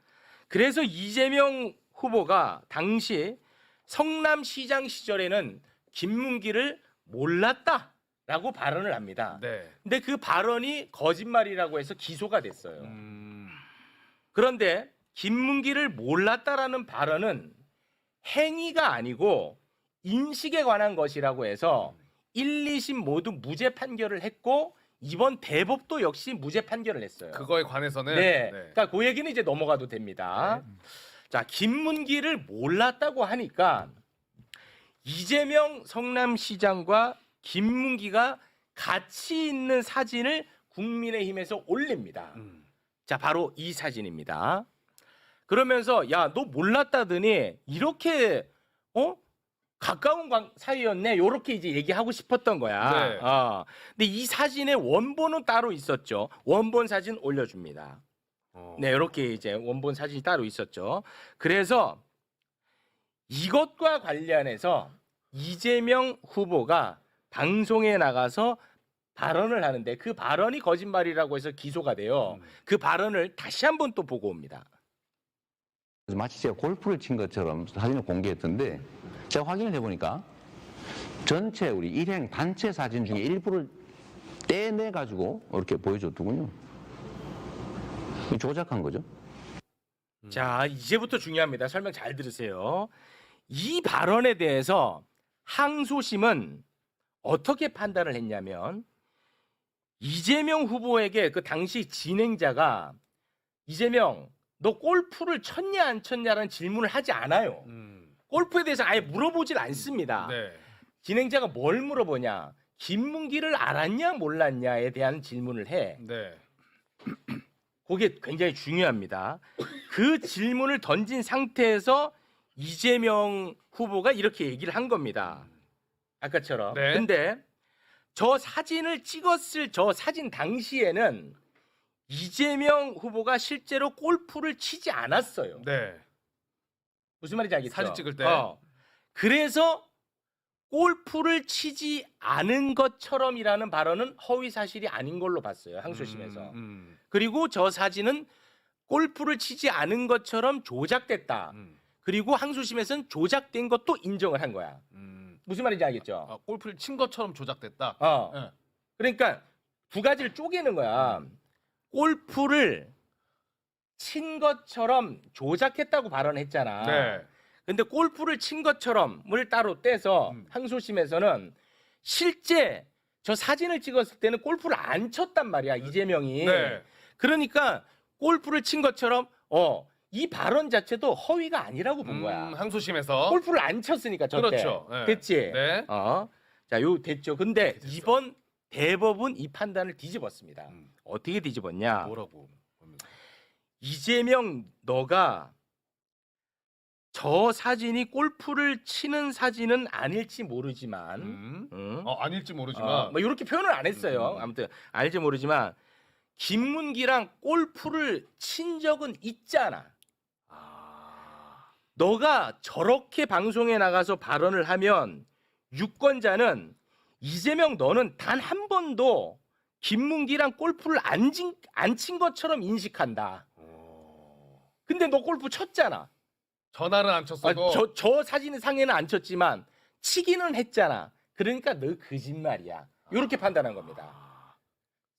S2: 그래서 이재명 후보가 당시 성남시장 시절에는 김문기를 몰랐다라고 발언을 합니다.
S3: 네.
S2: 근데 그 발언이 거짓말이라고 해서 기소가 됐어요. 그런데 김문기를 몰랐다라는 발언은 행위가 아니고 인식에 관한 것이라고 해서 1, 2심 모두 무죄 판결을 했고 이번 대법도 역시 무죄 판결을 했어요.
S3: 그거에 관해서는
S2: 네. 그러니까 그 얘기는 이제 넘어가도 됩니다. 자, 김문기를 몰랐다고 하니까 이재명 성남시장과 김문기가 같이 있는 사진을 국민의힘에서 올립니다. 자, 바로 이 사진입니다. 그러면서 야, 너 몰랐다더니 이렇게 가까운 사이였네. 요렇게 이제 얘기하고 싶었던 거야.
S3: 네.
S2: 근데 이 사진의 원본은 따로 있었죠. 원본 사진 올려줍니다. 네, 이렇게 이제 원본 사진이 따로 있었죠. 그래서 이것과 관련해서 이재명 후보가 방송에 나가서 발언을 하는데 그 발언이 거짓말이라고 해서 기소가 돼요. 그 발언을 다시 한번 또 보고 옵니다.
S7: 마치 제가 골프를 친 것처럼 사진을 공개했던데 제가 확인을 해보니까 전체 우리 일행 단체 사진 중에 일부를 떼내 가지고 이렇게 보여줬더군요. 조작한 거죠.
S2: 자, 이제부터 중요합니다. 설명 잘 들으세요. 이 발언에 대해서 항소심은 어떻게 판단을 했냐면 이재명 후보에게 그 당시 진행자가 이재명 너 골프를 쳤냐 안 쳤냐라는 질문을 하지 않아요. 골프에 대해서 아예 물어보질 않습니다.
S3: 네.
S2: 진행자가 뭘 물어보냐? 김문기를 알았냐 몰랐냐에 대한 질문을 해.
S3: 네.
S2: 그게 굉장히 중요합니다. 그 질문을 던진 상태에서 이재명 후보가 이렇게 얘기를 한 겁니다. 아까처럼.
S3: 네.
S2: 근데 저 사진을 찍었을 저 사진 당시에는 이재명 후보가 실제로 골프를 치지 않았어요.
S3: 네.
S2: 무슨 말인지 알겠죠?
S3: 사진 찍을 때.
S2: 그래서 골프를 치지 않은 것처럼이라는 발언은 허위 사실이 아닌 걸로 봤어요. 항소심에서. 그리고 저 사진은 골프를 치지 않은 것처럼 조작됐다. 그리고 항소심에서는 조작된 것도 인정을 한 거야. 무슨 말인지 알겠죠?
S3: 아, 골프를 친 것처럼 조작됐다. 네.
S2: 그러니까 두 가지를 쪼개는 거야. 골프를 친 것처럼 조작했다고 발언했잖아.
S3: 네.
S2: 근데 골프를 친 것처럼을 따로 떼서 항소심에서는 실제 저 사진을 찍었을 때는 골프를 안 쳤단 말이야, 이재명이.
S3: 네.
S2: 그러니까 골프를 친 것처럼 이 발언 자체도 허위가 아니라고 본 거야.
S3: 항소심에서.
S2: 골프를 안 쳤으니까 저때.
S3: 그렇죠. 네.
S2: 됐지?
S3: 네.
S2: 자, 요 됐죠. 근데 이번 대법은 이 판단을 뒤집었습니다. 어떻게 뒤집었냐?
S3: 뭐라고?
S2: 이재명 너가 저 사진이 골프를 치는 사진은 아닐지 모르지만
S3: 아닐지 모르지만.
S2: 뭐 이렇게 표현을 안 했어요. 아무튼 알지 모르지만 김문기랑 골프를 친 적은 있잖아. 너가 저렇게 방송에 나가서 발언을 하면 유권자는 이재명 너는 단 한 번도 김문기랑 골프를 안 친 것처럼 인식한다. 근데 너 골프 쳤잖아.
S3: 전화는 안 쳤어도.
S2: 저 사진 상에는 안 쳤지만 치기는 했잖아. 그러니까 너 거짓말이야. 이렇게 판단한 겁니다.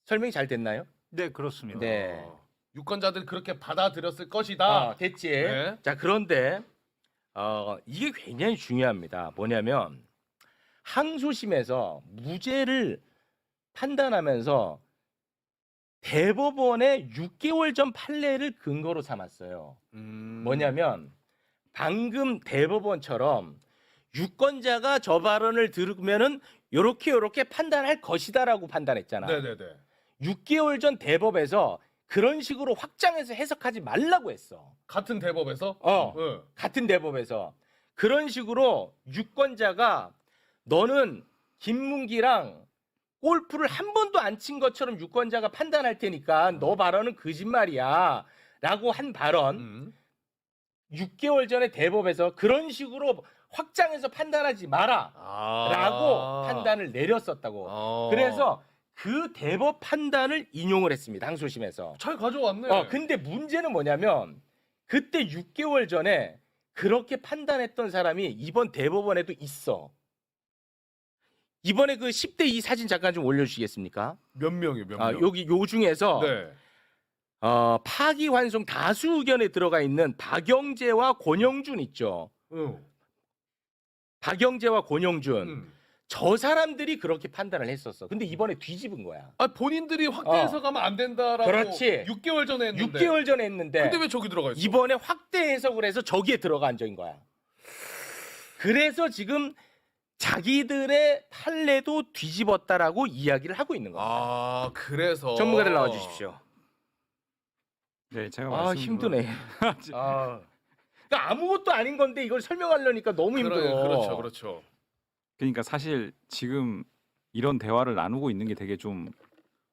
S2: 설명이 잘 됐나요?
S1: 네, 그렇습니다.
S2: 네.
S3: 유권자들 그렇게 받아들였을 것이다.
S2: 됐지.
S3: 네.
S2: 자, 그런데 이게 굉장히 중요합니다. 뭐냐면 항소심에서 무죄를 판단하면서 대법원의 6개월 전 판례를 근거로 삼았어요. 뭐냐면 방금 대법원처럼 유권자가 저 발언을 들으면은 요렇게 판단할 것이다라고 판단했잖아.
S3: 네네네.
S2: 6개월 전 대법에서 그런 식으로 확장해서 해석하지 말라고 했어.
S3: 같은 대법에서? 네.
S2: 같은 대법에서 그런 식으로 유권자가 너는 김문기랑 골프를 한 번도 안 친 것처럼 유권자가 판단할 테니까 너 발언은 거짓말이야 라고 한 발언 6개월 전에 대법에서 그런 식으로 확장해서 판단하지 마라 라고 판단을 내렸었다고. 그래서 그 대법 판단을 인용을 했습니다. 항소심에서.
S3: 잘 가져왔네.
S2: 근데 문제는 뭐냐면 그때 6개월 전에 그렇게 판단했던 사람이 이번 대법원에도 있어. 이번에 그 10대 2 사진 잠깐 좀 올려주시겠습니까?
S3: 몇 명이요? 몇 명?
S2: 여기 요 중에서
S3: 네.
S2: 파기환송 다수 의견에 들어가 있는 박영재와 권영준 있죠. 박영재와 권영준 저 사람들이 그렇게 판단을 했었어. 근데 이번에 뒤집은 거야.
S3: 본인들이 확대해서 가면 안 된다라고.
S2: 그렇지.
S3: 6개월 전에 했는데.
S2: 6개월 전에 했는데.
S3: 근데 왜 저기 들어가 있어?
S2: 이번에 확대 해석을 해서 저기에 들어가 앉아인 거야. 그래서 지금 자기들의 판례도 뒤집었다라고 이야기를 하고 있는 겁니다.
S3: 그래서
S2: 전문가들 나와 주십시오.
S6: 네, 제가 말씀드린
S2: 힘드네. 그러니까 아무것도 아닌 건데 이걸 설명하려니까 너무 힘들어.
S3: 그렇죠, 그렇죠.
S6: 그러니까 사실 지금 이런 대화를 나누고 있는 게 되게 좀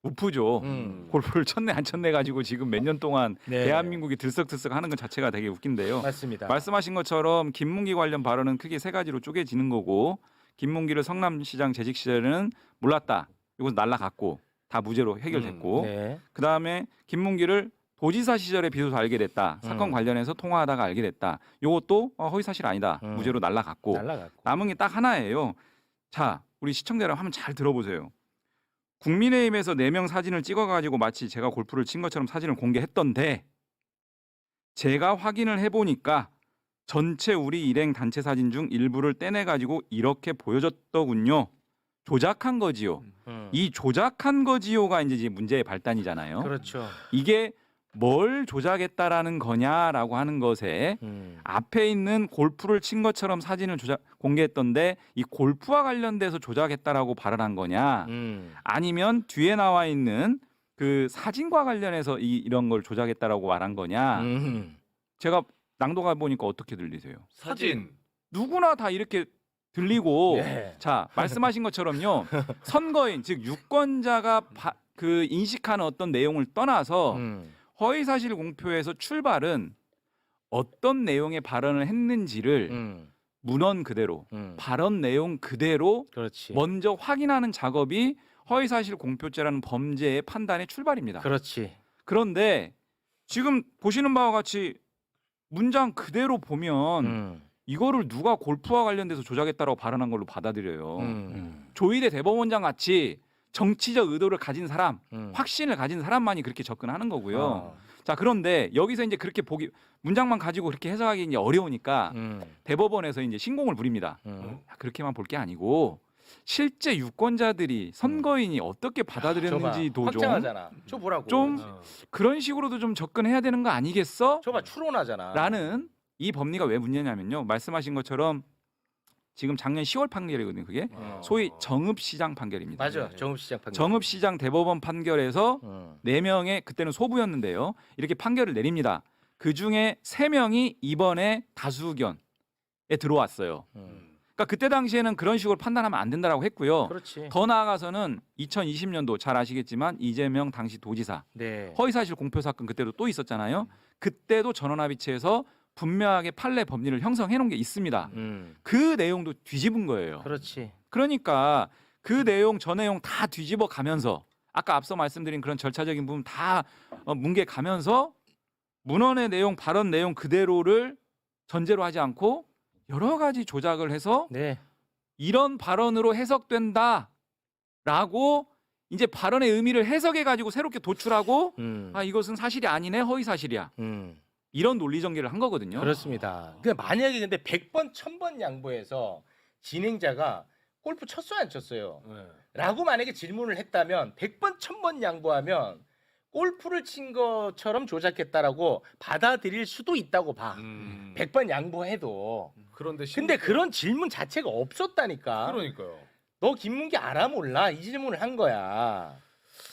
S6: 우프죠. 골프를 쳤네 안 쳤네 가지고 지금 몇 년 동안
S2: 네.
S6: 대한민국이 들썩들썩 하는 것 자체가 되게 웃긴데요.
S2: 맞습니다.
S6: 말씀하신 것처럼 김문기 관련 발언은 크게 세 가지로 쪼개지는 거고, 김문기를 성남시장 재직 시절에는 몰랐다. 이거 날라갔고 다 무죄로 해결됐고,
S2: 네.
S6: 그 다음에 김문기를 도지사 시절에 비로소 알게 됐다. 사건
S2: 음.
S6: 관련해서 통화하다가 알게 됐다. 이것도 허위 사실 아니다. 무죄로 날라갔고,
S2: 날라갔고.
S6: 남은 게 딱 하나예요. 자, 우리 시청자 여러분 한번 잘 들어보세요. 국민의힘에서 4명 사진을 찍어가지고 마치 제가 골프를 친 것처럼 사진을 공개했던데, 제가 확인을 해보니까 전체 우리 일행 단체 사진 중 일부를 떼내가지고 이렇게 보여줬더군요. 조작한 거지요. 이 조작한 거지요가 이제 문제의 발단이잖아요.
S2: 그렇죠.
S6: 이게 뭘 조작했다라는 거냐라고 하는 것에 앞에 있는 골프를 친 것처럼 사진을 공개했던데 이 골프와 관련돼서 조작했다라고 발언한 거냐, 아니면 뒤에 나와 있는 그 사진과 관련해서 이런 걸 조작했다라고 말한 거냐. 제가 낭독해 보니까 어떻게 들리세요?
S3: 사진.
S6: 누구나 다 이렇게 들리고,
S2: 네.
S6: 자, 말씀하신 것처럼요. 선거인 즉 유권자가 그 인식하는 어떤 내용을 떠나서 허위사실 공표에서 출발은 어떤 내용의 발언을 했는지를 문헌 그대로, 발언 내용 그대로
S2: 그렇지.
S6: 먼저 확인하는 작업이 허위사실 공표죄라는 범죄의 판단의 출발입니다.
S2: 그렇지.
S6: 그런데 지금 보시는 바와 같이 문장 그대로 보면 이거를 누가 골프와 관련돼서 조작했다라고 발언한 걸로 받아들여요. 조희대 대법원장 같이 정치적 의도를 가진 사람, 확신을 가진 사람만이 그렇게 접근하는 거고요. 자, 그런데 여기서 이제 그렇게 문장만 가지고 그렇게 해석하기 이제 어려우니까 대법원에서 이제 신공을 부립니다. 그렇게만 볼 게 아니고 실제 유권자들이 선거인이 어떻게 받아들였는지도
S2: 확장하잖아. 저 뭐라고?
S6: 좀 그런 식으로도 좀 접근해야 되는 거 아니겠어?
S2: 저봐 추론하잖아.
S6: 라는 이 법리가 왜 문제냐면요. 말씀하신 것처럼 지금 작년 10월 판결이거든요. 그게 소위 정읍시장 판결입니다.
S2: 맞아. 정읍시장 판결.
S6: 정읍시장 대법원 판결에서 4명의 그때는 소부였는데요. 이렇게 판결을 내립니다. 그 중에 3명이 이번에 다수 의견에 들어왔어요. 그러니까 그때 당시에는 그런 식으로 판단하면 안 된다라고 했고요.
S2: 그렇지.
S6: 더 나아가서는 2020년도 잘 아시겠지만 이재명 당시 도지사
S2: 네.
S6: 허위사실 공표 사건 그때도 또 있었잖아요. 그때도 전원합의체에서 분명하게 판례 법리를 형성해 놓은 게 있습니다. 그 내용도 뒤집은 거예요.
S2: 그렇지.
S6: 그러니까 그 내용 저 내용 다 뒤집어 가면서 아까 앞서 말씀드린 그런 절차적인 부분 다 뭉개 가면서 문헌의 내용, 발언 내용 그대로를 전제로 하지 않고 여러 가지 조작을 해서
S2: 네.
S6: 이런 발언으로 해석된다라고 이제 발언의 의미를 해석해 가지고 새롭게 도출하고 아 이것은 사실이 아니네, 허위 사실이야. 이런 논리 전개를 한 거거든요.
S2: 그렇습니다. 근데 만약에 근데 100번 1000번 양보해서 진행자가 골프 쳤어요 안 쳤어요? 라고 만약에 질문을 했다면 100번 1000번 양보하면 골프를 친 것처럼 조작했다라고 받아들일 수도 있다고 봐. 100번 양보해도.
S3: 그런데
S2: 근데 그런 질문 자체가 없었다니까.
S3: 그러니까요.
S2: 너 김문기 알아 몰라? 이 질문을 한 거야.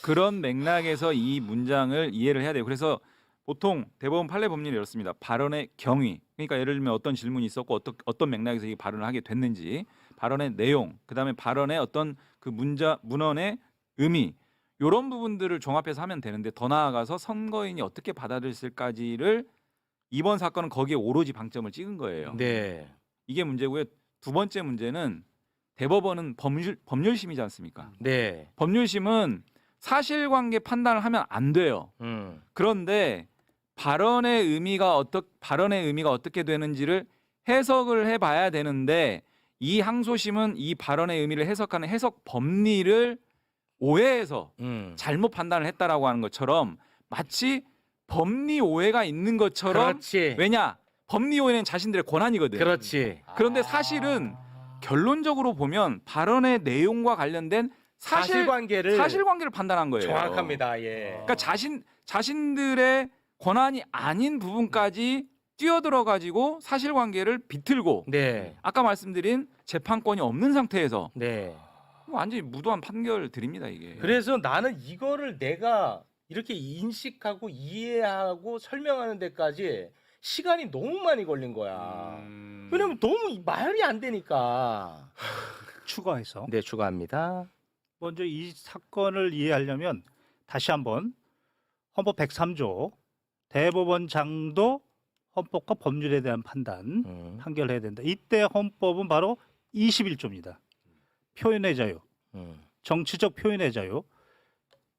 S6: 그런 맥락에서 이 문장을 이해를 해야 돼요. 그래서 보통 대법원 판례 법리는 이렇습니다. 발언의 경위, 그러니까 예를 들면 어떤 질문이 있었고 어떤 맥락에서 이 발언을 하게 됐는지, 발언의 내용, 그다음에 발언의 어떤 그 문헌의 의미, 이런 부분들을 종합해서 하면 되는데 더 나아가서 선거인이 어떻게 받아들였을까지를 이번 사건은 거기에 오로지 방점을 찍은 거예요.
S2: 네.
S6: 이게 문제고요. 두 번째 문제는 대법원은 법률심이지 않습니까?
S2: 네.
S6: 법률심은 사실관계 판단을 하면 안 돼요. 그런데 발언의 의미가 어떻게 되는지를 해석을 해봐야 되는데 이 항소심은 이 발언의 의미를 해석하는 해석 법리를 오해해서 잘못 판단을 했다라고 하는 것처럼 마치 법리 오해가 있는 것처럼
S2: 그렇지.
S6: 왜냐? 법리 오해는 자신들의 권한이거든.
S2: 그렇지.
S6: 그런데 사실은 결론적으로 보면 발언의 내용과 관련된
S2: 사실관계를
S6: 판단한 거예요.
S2: 정확합니다. 예.
S6: 그러니까 자신들의 권한이 아닌 부분까지 뛰어들어 가지고 사실관계를 비틀고
S2: 네.
S6: 아까 말씀드린 재판권이 없는 상태에서
S2: 네.
S6: 완전히 무도한 판결 드립니다 이게.
S2: 그래서 나는 이거를 내가 이렇게 인식하고 이해하고 설명하는 데까지 시간이 너무 많이 걸린 거야. 왜냐면 너무 말이 안 되니까.
S1: 추가해서
S2: 네, 추가합니다.
S1: 먼저 이 사건을 이해하려면 다시 한번 헌법 103조 대법원장도 헌법과 법률에 대한 판단 판결해야 된다. 이때 헌법은 바로 21조입니다. 표현의 자유, 정치적 표현의 자유.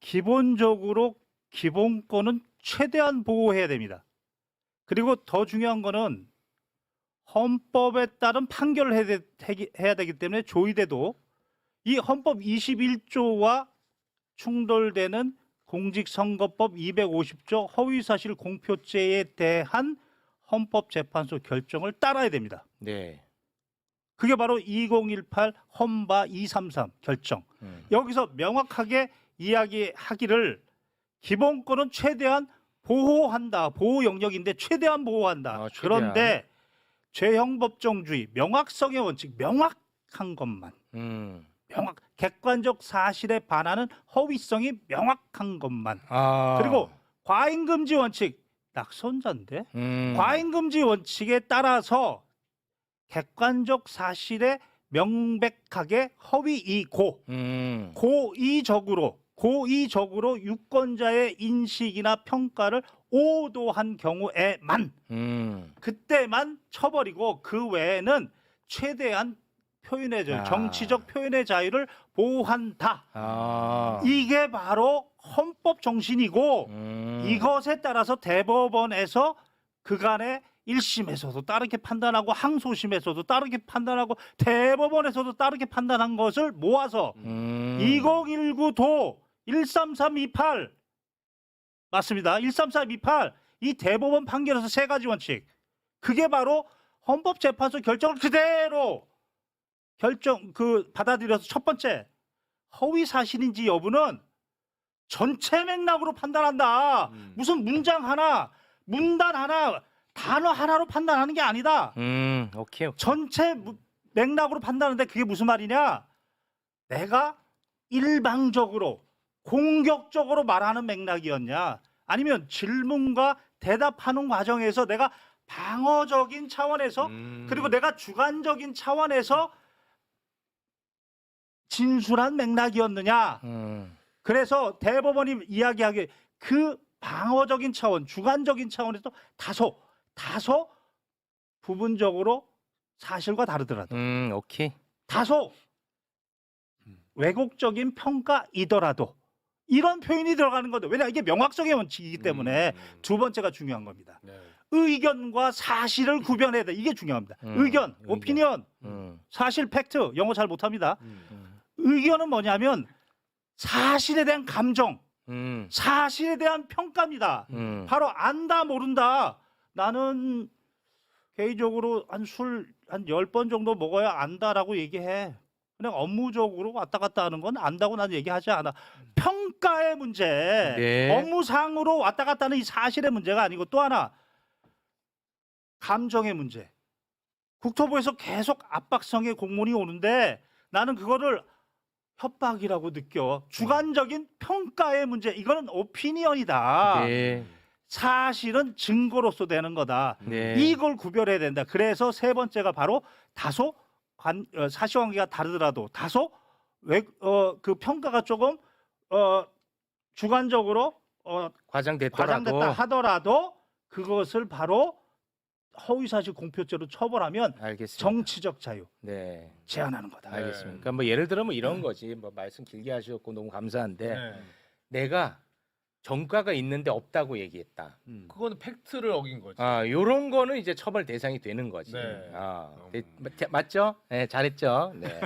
S1: 기본적으로 기본권은 최대한 보호해야 됩니다. 그리고 더 중요한 거는 헌법에 따른 판결을 해야 되기 때문에 조의대도 이 헌법 21조와 충돌되는 공직선거법 250조 허위사실 공표죄에 대한 헌법재판소 결정을 따라야 됩니다.
S2: 네.
S1: 그게 바로 2018 헌바 233 결정. 여기서 명확하게 이야기하기를 기본권은 최대한 보호한다. 보호 영역인데 최대한 보호한다.
S2: 최대한.
S1: 그런데 죄형법정주의, 명확성의 원칙, 명확한 것만. 객관적 사실에 반하는 허위성이 명확한 것만. 그리고 과잉금지 원칙, 낙선자인데 과잉금지 원칙에 따라서 객관적 사실에 명백하게 허위이고 고의적으로 유권자의 인식이나 평가를 오도한 경우에만 그때만 처벌이고 그 외에는 최대한 표현의 자유, 정치적 표현의 자유를 보호한다. 이게 바로 헌법 정신이고 이것에 따라서 대법원에서 그간의 1심에서도 따르게 판단하고 항소심에서도 따르게 판단하고 대법원에서도 따르게 판단한 것을 모아서 2019도 13328 맞습니다. 13328 이 대법원 판결에서 세 가지 원칙. 그게 바로 헌법재판소 결정을 그대로 받아들여서 첫 번째 허위 사실인지 여부는 전체 맥락으로 판단한다. 무슨 문장 하나, 문단 하나, 단어 하나로 판단하는 게 아니다.
S2: 오케이.
S1: 전체 맥락으로 판단하는데 그게 무슨 말이냐? 내가 일방적으로 공격적으로 말하는 맥락이었냐? 아니면 질문과 대답하는 과정에서 내가 방어적인 차원에서 그리고 내가 주관적인 차원에서 진술한 맥락이었느냐? 그래서 대법원이 이야기하기에 그 방어적인 차원, 주관적인 차원에서 다소 부분적으로 사실과 다르더라도
S2: 오케이.
S1: 다소 왜곡적인 평가이더라도 이런 표현이 들어가는 건데 왜냐 이게 명확성의 원칙이기 때문에 두 번째가 중요한 겁니다.
S3: 네.
S1: 의견과 사실을 구별해야 돼. 이게 중요합니다. 의견, 오피니언, 사실, 팩트 영어 잘 못합니다. 의견은 뭐냐면 사실에 대한 감정, 사실에 대한 평가입니다. 바로 안다 모른다. 나는 개인적으로 한 10번 정도 먹어야 안다라고 얘기해. 그냥 업무적으로 왔다 갔다 하는 건 안다고 나는 얘기하지 않아. 평가의 문제,
S2: 네.
S1: 업무상으로 왔다 갔다 하는 이 사실의 문제가 아니고 또 하나 감정의 문제. 국토부에서 계속 압박성의 공문이 오는데 나는 그거를 협박이라고 느껴. 주관적인 평가의 문제. 이거는 오피니언이다.
S2: 네.
S1: 사실은 증거로서 되는 거다.
S2: 네.
S1: 이걸 구별해야 된다. 그래서 세 번째가 바로 다소 사실관계가 다르더라도 다소 그 평가가 조금 주관적으로
S2: 과장됐더라도
S1: 과장됐다 하더라도 그것을 바로 허위사실 공표죄로 처벌하면
S2: 알겠습니다.
S1: 정치적 자유
S2: 네.
S1: 제한하는 거다.
S2: 알겠습니다. 그러니까 뭐 예를 들어 뭐 이런 거지. 뭐 말씀 길게 하셨고 너무 감사한데 내가 정가가 있는데 없다고 얘기했다.
S3: 그거는 팩트를 어긴 거지.
S2: 요런 거는 이제 처벌 대상이 되는 거지.
S3: 네.
S2: 맞죠? 네, 잘했죠. 네.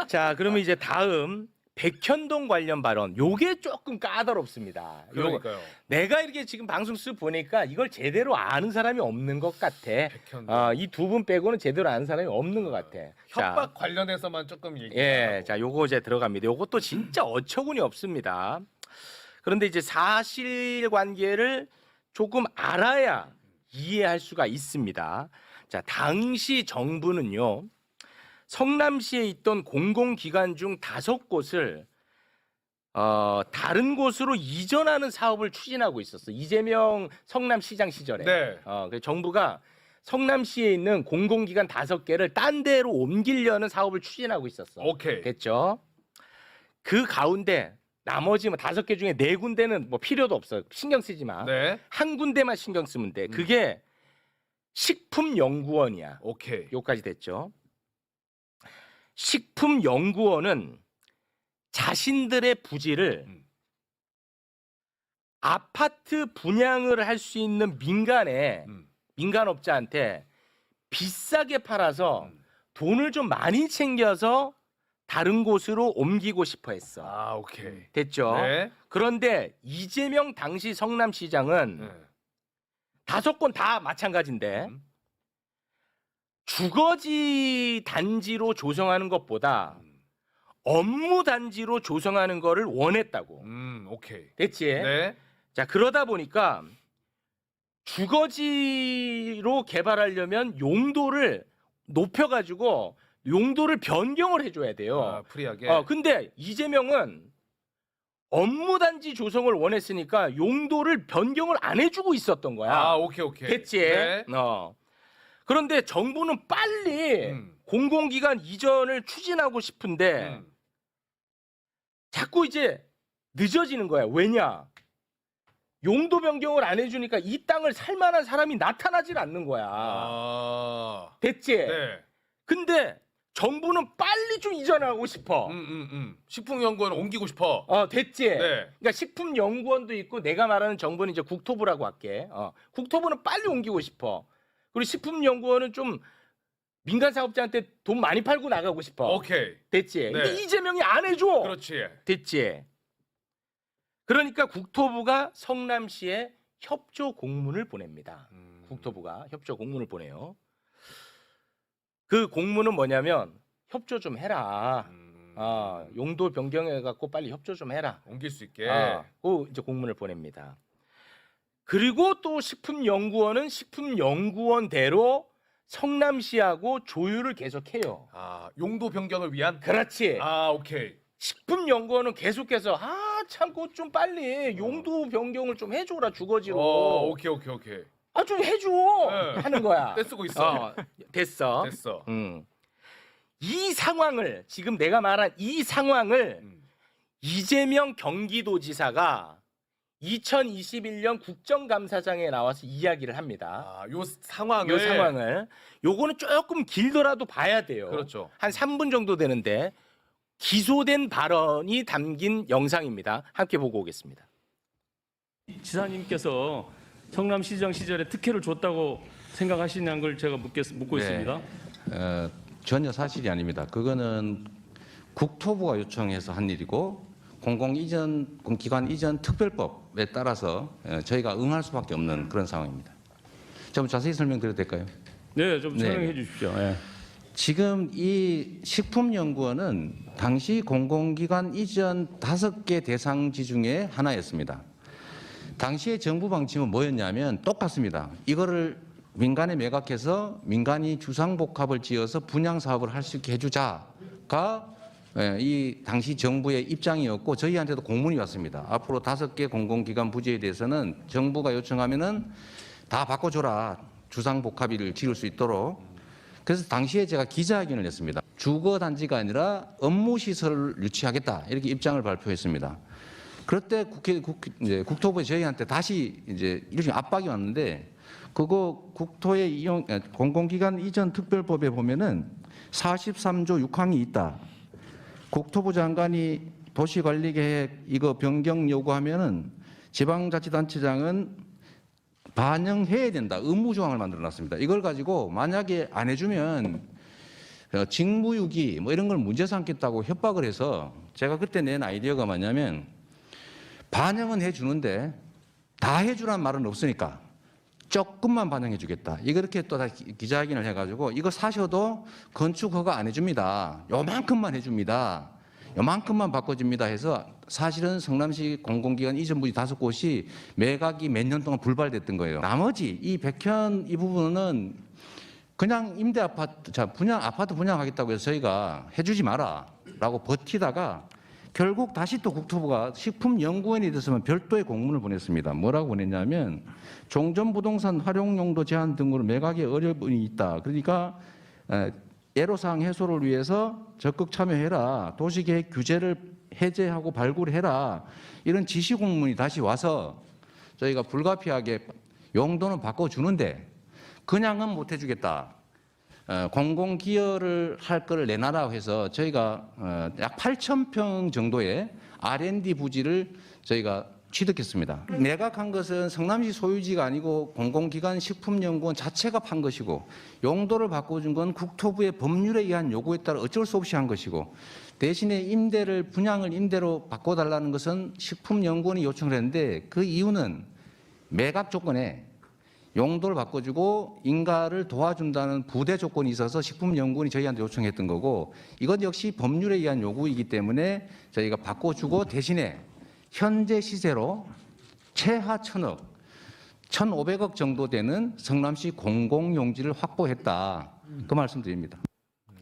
S2: 자, 그러면 이제 다음 백현동 관련 발언. 요게 조금 까다롭습니다.
S3: 그러니까요.
S2: 내가 이렇게 지금 방송 쓱 보니까 이걸 제대로 아는 사람이 없는 것 같아.
S3: 백현동.
S2: 이 두 분 빼고는 제대로 아는 사람이 없는 것 같아.
S3: 협박 관련해서만 조금 얘기하고.
S2: 예, 자, 요거 이제 들어갑니다. 요것도 진짜 어처구니 없습니다. 그런데 이제 사실관계를 조금 알아야 이해할 수가 있습니다. 자, 당시 정부는요, 성남시에 있던 공공기관 중 5곳을 다른 곳으로 이전하는 사업을 추진하고 있었어. 이재명 성남시장 시절에.
S3: 네.
S2: 그래서 정부가 성남시에 있는 공공기관 5개를 딴 데로 옮기려는 사업을 추진하고 있었어.
S3: 오케이.
S2: 됐죠? 그 가운데 나머지 뭐 5개 중에 4군데는 뭐 필요도 없어. 신경 쓰지 마.
S3: 네.
S2: 한 군데만 신경 쓰면 돼. 그게 식품연구원이야.
S3: 오케이.
S2: 요까지 됐죠. 식품연구원은 자신들의 부지를 아파트 분양을 할 수 있는 민간업자한테 비싸게 팔아서 돈을 좀 많이 챙겨서 다른 곳으로 옮기고 싶어 했어.
S3: 아, 오케이.
S2: 됐죠?
S3: 네.
S2: 그런데 이재명 당시 성남시장은
S3: 네.
S2: 5건 다 마찬가지인데 주거지 단지로 조성하는 것보다 업무 단지로 조성하는 거를 원했다고.
S3: 오케이.
S2: 됐지?
S3: 네.
S2: 자, 그러다 보니까 주거지로 개발하려면 용도를 높여가지고 용도를 변경을 해줘야 돼요.
S3: 아, 프리하게.
S2: 근데 이재명은 업무단지 조성을 원했으니까 용도를 변경을 안 해주고 있었던 거야.
S3: 아, 오케이, 오케이.
S2: 됐지?
S3: 네.
S2: 그런데 정부는 빨리 공공기관 이전을 추진하고 싶은데 자꾸 이제 늦어지는 거야. 왜냐? 용도 변경을 안 해주니까 이 땅을 살 만한 사람이 나타나질 않는 거야.
S3: 아.
S2: 됐지?
S3: 네.
S2: 근데 정부는 빨리 좀 이전하고 싶어.
S3: 식품연구원 옮기고 싶어.
S2: 됐지?
S3: 네.
S2: 그러니까 식품연구원도 있고 내가 말하는 정부는 이제 국토부라고 할게. 국토부는 빨리 옮기고 싶어. 그리고 식품연구원은 좀 민간 사업자한테 돈 많이 팔고 나가고 싶어.
S3: 오케이.
S2: 됐지? 근데
S3: 네.
S2: 이재명이 안 해줘.
S3: 그렇지.
S2: 됐지? 그러니까 국토부가 성남시에 협조 공문을 보냅니다. 국토부가 협조 공문을 보내요. 그 공문은 뭐냐면 협조 좀 해라. 용도 변경해 갖고 빨리 협조 좀 해라.
S3: 옮길 수 있게.
S2: 그 이제 공문을 보냅니다. 그리고 또 식품연구원은 식품연구원대로 성남시하고 조율을 계속해요.
S3: 아, 용도 변경을 위한?
S2: 그렇지.
S3: 아, 오케이.
S2: 식품연구원은 계속해서 참고 좀 빨리 용도 변경을 좀 해줘라 주거지로.
S3: 오케이, 오케이, 오케이.
S2: 좀 해줘.
S3: 네.
S2: 하는 거야.
S3: 떼쓰고 있어.
S2: 됐어.
S3: 됐어.
S2: 이 상황을 지금 내가 말한 이 상황을 이재명 경기도지사가 2021년 국정감사장에 나와서 이야기를 합니다.
S3: 요 상황을.
S2: 요 상황을. 요거는 조금 길더라도 봐야 돼요.
S3: 그렇죠.
S2: 한 3분 정도 되는데 기소된 발언이 담긴 영상입니다. 함께 보고 오겠습니다.
S8: 지사님께서 성남시장 시절에 특혜를 줬다고 생각하시냐는 걸 제가 묻고 있습니다.
S7: 전혀 사실이 아닙니다. 그거는 국토부가 요청해서 한 일이고 공공기관 이전 특별법에 따라서 저희가 응할 수밖에 없는 그런 상황입니다. 좀 자세히 설명드려도 될까요?
S8: 네, 좀 설명해 주십시오. 네.
S7: 지금 이 식품연구원은 당시 공공기관 이전 5개 대상지 중에 하나였습니다. 당시의 정부 방침은 뭐였냐면 똑같습니다. 이거를 민간에 매각해서 민간이 주상복합을 지어서 분양 사업을 할 수 있게 해주자가 이 당시 정부의 입장이었고 저희한테도 공문이 왔습니다. 앞으로 5개 공공기관 부지에 대해서는 정부가 요청하면은 다 바꿔줘라. 주상복합을 지을 수 있도록. 그래서 당시에 제가 기자회견을 했습니다. 주거단지가 아니라 업무시설을 유치하겠다 이렇게 입장을 발표했습니다. 그럴 때 국토부에 저희한테 다시 이제 일종의 압박이 왔는데 그거 국토의 이용 공공기관 이전 특별법에 보면은 43조 6항이 있다. 국토부 장관이 도시관리계획 이거 변경 요구하면은 지방자치단체장은 반영해야 된다. 의무 조항을 만들어놨습니다. 이걸 가지고 만약에 안 해주면 직무유기 뭐 이런 걸 문제 삼겠다고 협박을 해서 제가 그때 낸 아이디어가 뭐냐면 반영은 해주는데 다 해주란 말은 없으니까 조금만 반영해주겠다. 이렇게 또 다 기자회견을 해가지고 이거 사셔도 건축 허가 안 해줍니다. 요만큼만 해줍니다. 요만큼만 바꿔줍니다 해서 사실은 성남시 공공기관 이전 부지 5곳이 매각이 몇 년 동안 불발됐던 거예요. 나머지 이 백현 이 부분은 그냥 임대 아파트, 아파트 분양하겠다고 해서 저희가 해주지 마라라고 버티다가
S9: 결국 다시 또 국토부가 식품연구원이 됐으면 별도의 공문을 보냈습니다. 뭐라고 보냈냐면 종전부동산 활용용도 제한 등으로 매각에 어려움이 있다. 그러니까 애로사항 해소를 위해서 적극 참여해라. 도시계획 규제를 해제하고 발굴해라. 이런 지시 공문이 다시 와서 저희가 불가피하게 용도는 바꿔주는데 그냥은 못 해주겠다. 공공기여를 할 거를 내놔라고 해서 저희가 약 8,000평 정도의 R&D 부지를 저희가 취득했습니다. 매각한 것은 성남시 소유지가 아니고 공공기관 식품연구원 자체가 판 것이고 용도를 바꿔준 건 국토부의 법률에 의한 요구에 따라 어쩔 수 없이 한 것이고 대신에 분양을 임대로 바꿔달라는 것은 식품연구원이 요청을 했는데 그 이유는 매각 조건에 용도를 바꿔주고 인가를 도와준다는 부대 조건이 있어서 식품연구원이 저희한테 요청했던 거고 이것 역시 법률에 의한 요구이기 때문에 저희가 바꿔주고 대신에 현재 시세로 최하 1,000억, 1,500억 정도 되는 성남시 공공용지를 확보했다. 그 말씀드립니다.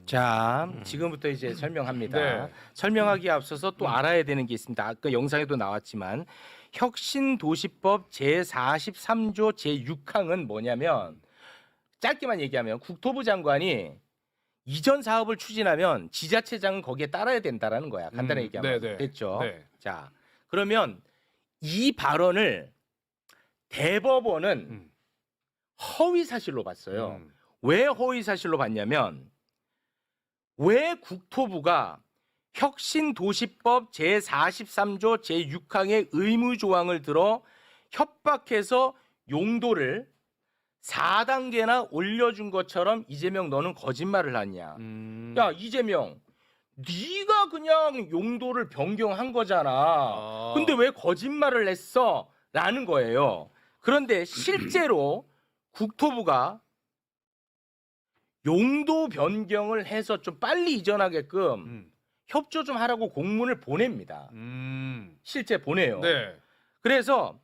S2: 자, 지금부터 이제 설명합니다.
S3: 네.
S2: 설명하기에 앞서서 또 알아야 되는 게 있습니다. 아까 영상에도 나왔지만 혁신도시법 제43조 제6항은 뭐냐면 짧게만 얘기하면 국토부 장관이 이전 사업을 추진하면 지자체장은 거기에 따라야 된다라는 거야. 간단하게 얘기하면.
S3: 네네.
S2: 됐죠?
S3: 네.
S2: 자, 그러면 이 발언을 대법원은 허위 사실로 봤어요. 왜 허위 사실로 봤냐면 왜 국토부가 혁신도시법 제43조 제6항의 의무조항을 들어 협박해서 용도를 4단계나 올려준 것처럼 이재명 너는 거짓말을 하냐. 야 이재명 네가 그냥 용도를 변경한 거잖아. 근데 왜 거짓말을 했어? 라는 거예요. 그런데 실제로 국토부가 용도 변경을 해서 좀 빨리 이전하게끔 협조 좀 하라고 공문을 보냅니다. 실제 보내요.
S3: 네.
S2: 그래서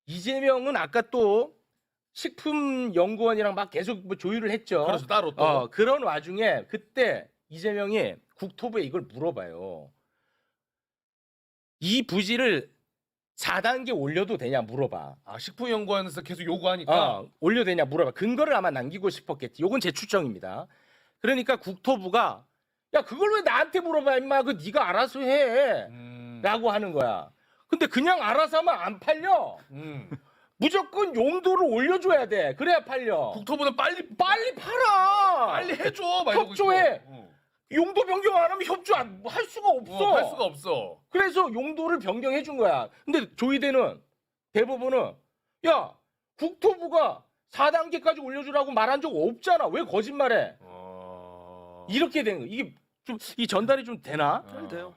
S2: 이재명은 아까 또 식품연구원이랑 막 계속 뭐 조율을 했죠.
S3: 그래서 따로 또.
S2: 그런 와중에 그때 이재명이 국토부에 이걸 물어봐요. 이 부지를 4단계 올려도 되냐 물어봐.
S3: 아, 식품연구원에서 계속 요구하니까.
S2: 올려도 되냐 물어봐. 근거를 아마 남기고 싶었겠지. 요건 제 추정입니다. 그러니까 국토부가 야 그걸 왜 나한테 물어봐 임마. 그 네가 알아서 해. 라고 하는 거야. 근데 그냥 알아서 하면 안 팔려. 무조건 용도를 올려줘야 돼. 그래야 팔려.
S3: 국토부는 빨리
S2: 팔아.
S3: 빨리 해줘. 막 이러고
S2: 협조해.
S3: 있고.
S2: 용도 변경 안 하면 협조 할 수가 없어.
S3: 할 수가 없어.
S2: 그래서 용도를 변경해 준 거야. 근데 조희대는 대법원은 야 국토부가 4단계까지 올려주라고 말한 적 없잖아. 왜 거짓말해? 이렇게 된 거. 이게 좀 이 전달이 좀 되나?
S4: 돼요.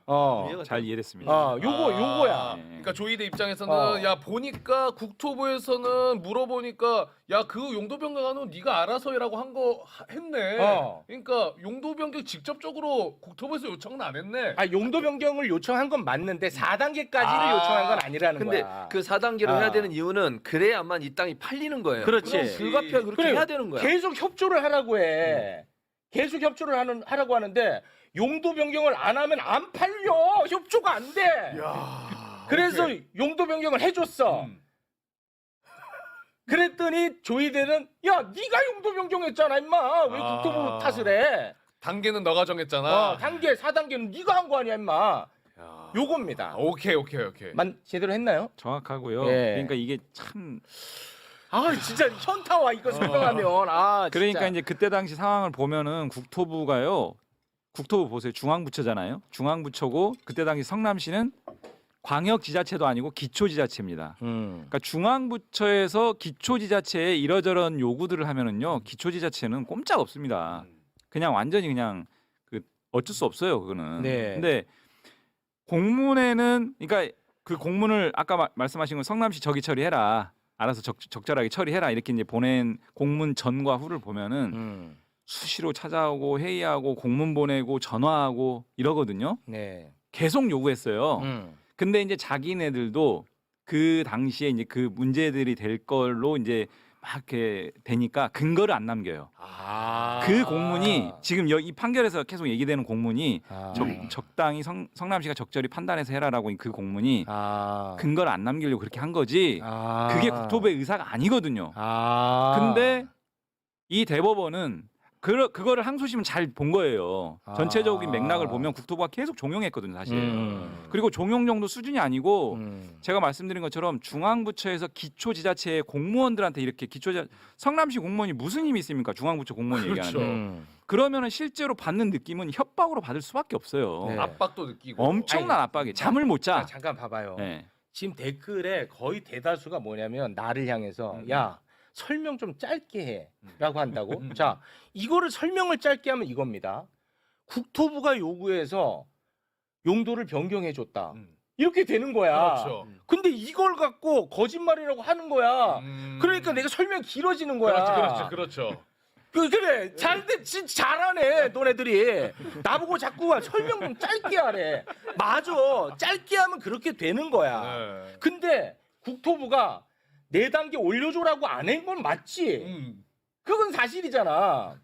S6: 잘 이해됐습니다.
S2: 요거야.
S3: 그러니까 조이대 입장에서는 야 보니까 국토부에서는 물어보니까 야 그 용도 변경하는 네가 알아서 해라고 한 거 했네. 그러니까 용도 변경 직접적으로 국토부에서 요청은 안 했네.
S2: 용도 변경을 요청한 건 맞는데 4단계까지를 요청한 건 아니라는
S4: 근데
S2: 거야.
S4: 그 4단계로 해야 되는 이유는 그래야만 이 땅이 팔리는 거예요.
S2: 그렇지.
S4: 그럼 불가피하게 그렇게
S2: 그래,
S4: 해야 되는 거야.
S2: 계속 협조를 하라고 해. 계속 협조를 하라고 하는데 용도 변경을 안 하면 안 팔려. 협조가 안 돼. 그래서 용도 변경을 해줬어. 그랬더니 조희대는 야 네가 용도 변경했잖아 임마. 왜 국토부 탓을 해?
S3: 단계는 너가 정했잖아.
S2: 단계 4단계는 네가 한 거 아니야 임마. 요겁니다.
S3: 오케이.
S2: 제대로 했나요?
S6: 정확하고요.
S2: 예.
S6: 그러니까 이게 참
S2: 진짜 현타 와 이거 설명하면.
S6: 그러니까
S2: 진짜.
S6: 이제 그때 당시 상황을 보면은 국토부가요. 국토부 보세요. 중앙부처잖아요. 중앙부처고 그때 당시 성남시는 광역지자체도 아니고 기초지자체입니다. 그러니까 중앙부처에서 기초지자체에 이러저런 요구들을 하면은요. 기초지자체는 꼼짝 없습니다. 그냥 완전히 그냥 그 어쩔 수 없어요. 그거는.
S2: 네.
S6: 근데 공문에는 그러니까 그 공문을 아까 말씀하신 건 성남시 저기 처리해라. 알아서 적절하게 처리해라. 이렇게 이제 보낸 공문 전과 후를 보면은 수시로 찾아오고 회의하고 공문 보내고 전화하고 이러거든요.
S2: 네.
S6: 계속 요구했어요. 근데 이제 자기네들도 그 당시에 이제 그 문제들이 될 걸로 이제 막 이렇게 되니까 근거를 안 남겨요.
S2: 아.
S6: 그 공문이 지금 이 판결에서 계속 얘기되는 공문이
S2: 아.
S6: 적당히 성남시가 적절히 판단해서 해라라고 그 공문이
S2: 아.
S6: 근거를 안 남기려고 그렇게 한 거지.
S2: 아.
S6: 그게 국토부의 의사가 아니거든요.
S2: 아.
S6: 근데 이 대법원은 그거를 항소심은 잘 본 거예요. 전체적인 맥락을 보면 국토부가 계속 종용했거든요, 사실. 그리고 종용 정도 수준이 아니고 제가 말씀드린 것처럼 중앙부처에서 기초지자체의 공무원들한테 이렇게 성남시 공무원이 무슨 힘이 있습니까? 중앙부처 공무원이 얘기하는데. 그러면은 실제로 받는 느낌은 협박으로 받을 수밖에 없어요.
S2: 네.
S3: 압박도 느끼고.
S6: 엄청난 압박이. 잠을 못 자.
S2: 잠깐 봐봐요.
S6: 네.
S2: 지금 댓글에 거의 대다수가 뭐냐면 나를 향해서 야 설명 좀 짧게 해라고 한다고. 자 이거를 설명을 짧게 하면 이겁니다. 국토부가 요구해서 용도를 변경해 줬다. 이렇게 되는 거야.
S3: 그렇죠.
S2: 근데 이걸 갖고 거짓말이라고 하는 거야. 그러니까 내가 설명 길어지는 거야.
S3: 그렇죠.
S2: 그래 진짜 잘하네 너네들이. 나보고 자꾸 설명 좀 짧게 하래. 맞아, 짧게 하면 그렇게 되는 거야.
S3: 네.
S2: 근데 국토부가 4단계 올려줘라고 안 한 건 맞지. 그건 사실이잖아.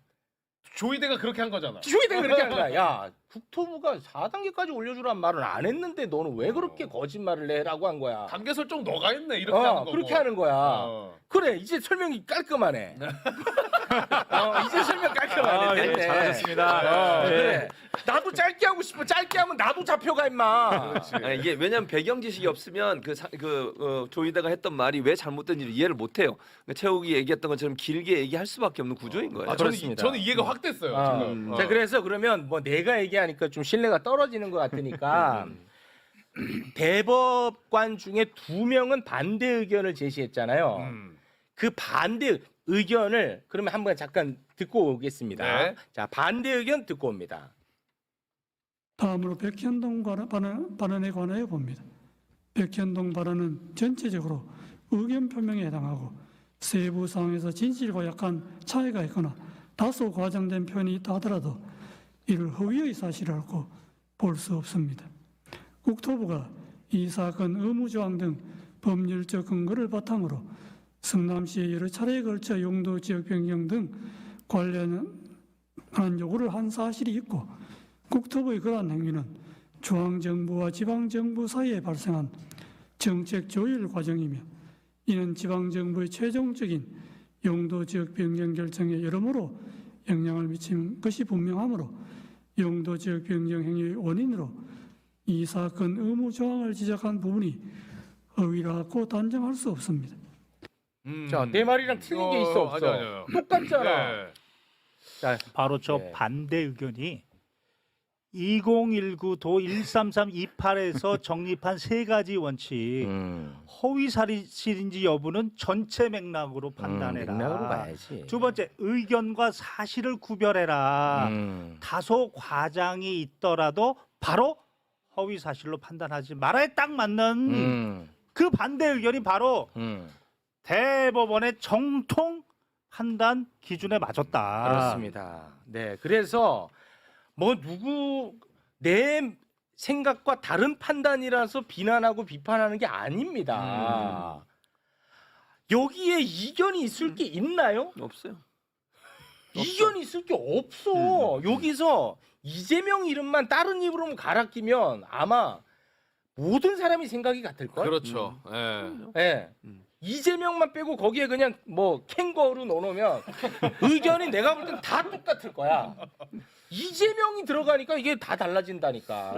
S3: 조이대가 그렇게 한 거잖아.
S2: 조이대가 그렇게 한 거야. 야 국토부가 4단계까지 올려주란 말은 안 했는데 너는 왜 그렇게 거짓말을 해라고 한 거야.
S3: 단계 설정 너가 했네 이렇게 하는 거고.
S2: 그렇게 하는 거야. 그래 이제 설명이 깔끔하네. 이제 설명 깔끔하네. 됐네.
S6: 잘하셨습니다.
S2: 그래. 나도 짧게 하고 싶어. 짧게 하면 나도 잡혀가 임마.
S4: 아니, 이게 왜냐면 배경 지식이 없으면 조이다가 했던 말이 왜 잘못된지를 이해를 못 해요. 그러니까 최욱이 얘기했던 것처럼 길게 얘기할 수밖에 없는 구조인 거예요.
S2: 그렇습니다.
S3: 저는 이해가 확 됐어요. 지금.
S2: 자 그래서 그러면 뭐 내가 얘기하니까 좀 신뢰가 떨어지는 것 같으니까 대법관 중에 2명은 반대 의견을 제시했잖아요. 그 반대 의견을 그러면 한번 잠깐 듣고 오겠습니다.
S3: 네.
S2: 자 반대 의견 듣고 옵니다.
S10: 다음으로 백현동 발언에 관하여 봅니다. 백현동 발언은 전체적으로 의견 표명에 해당하고 세부 사항에서 진실과 약간 차이가 있거나 다소 과장된 표현이 있다 하더라도 이를 허위의 사실이라고 볼 수 없습니다. 국토부가 이 사건 의무조항 등 법률적 근거를 바탕으로 성남시에 여러 차례에 걸쳐 용도 지역 변경 등 관련한 요구를 한 사실이 있고 국토부의 그러한 행위는 중앙정부와 지방정부 사이에 발생한 정책 조율 과정이며 이는 지방정부의 최종적인 용도 지역 변경 결정에 여러모로 영향을 미치는 것이 분명하므로 용도 지역 변경 행위의 원인으로 이 사건 의무 조항을 지적한 부분이 허위라고 단정할 수 없습니다.
S2: 자 내 말이랑 틀린 게 있어 없어?
S3: 아니요.
S2: 똑같잖아.
S3: 네.
S2: 자
S1: 바로 저
S2: 네.
S1: 반대 의견이 2019도 13328에서 정립한 3가지 원칙 허위 사실인지 여부는 전체 맥락으로 판단해라.
S2: 맥락으로 봐야지.
S1: 두 번째 의견과 사실을 구별해라. 다소 과장이 있더라도 바로 허위 사실로 판단하지 말아야 딱 맞는 그 반대 의견이 바로 대법원의 정통 판단 기준에 맞았다.
S2: 그렇습니다. 네, 그래서 뭐 누구 내 생각과 다른 판단이라서 비난하고 비판하는 게 아닙니다. 여기에 이견이 있을 게 있나요?
S4: 없어요.
S2: 이견이 있을 게 없어. 여기서 이재명 이름만 다른 입으로 갈아 끼면 아마 모든 사람이 생각이 같을 걸.
S3: 그렇죠. 예.
S2: 예. 이재명만 빼고 거기에 그냥 뭐 캥거루 넣어놓으면 의견이 내가 볼 땐 다 똑같을 거야. 이재명이 들어가니까 이게 다 달라진다니까.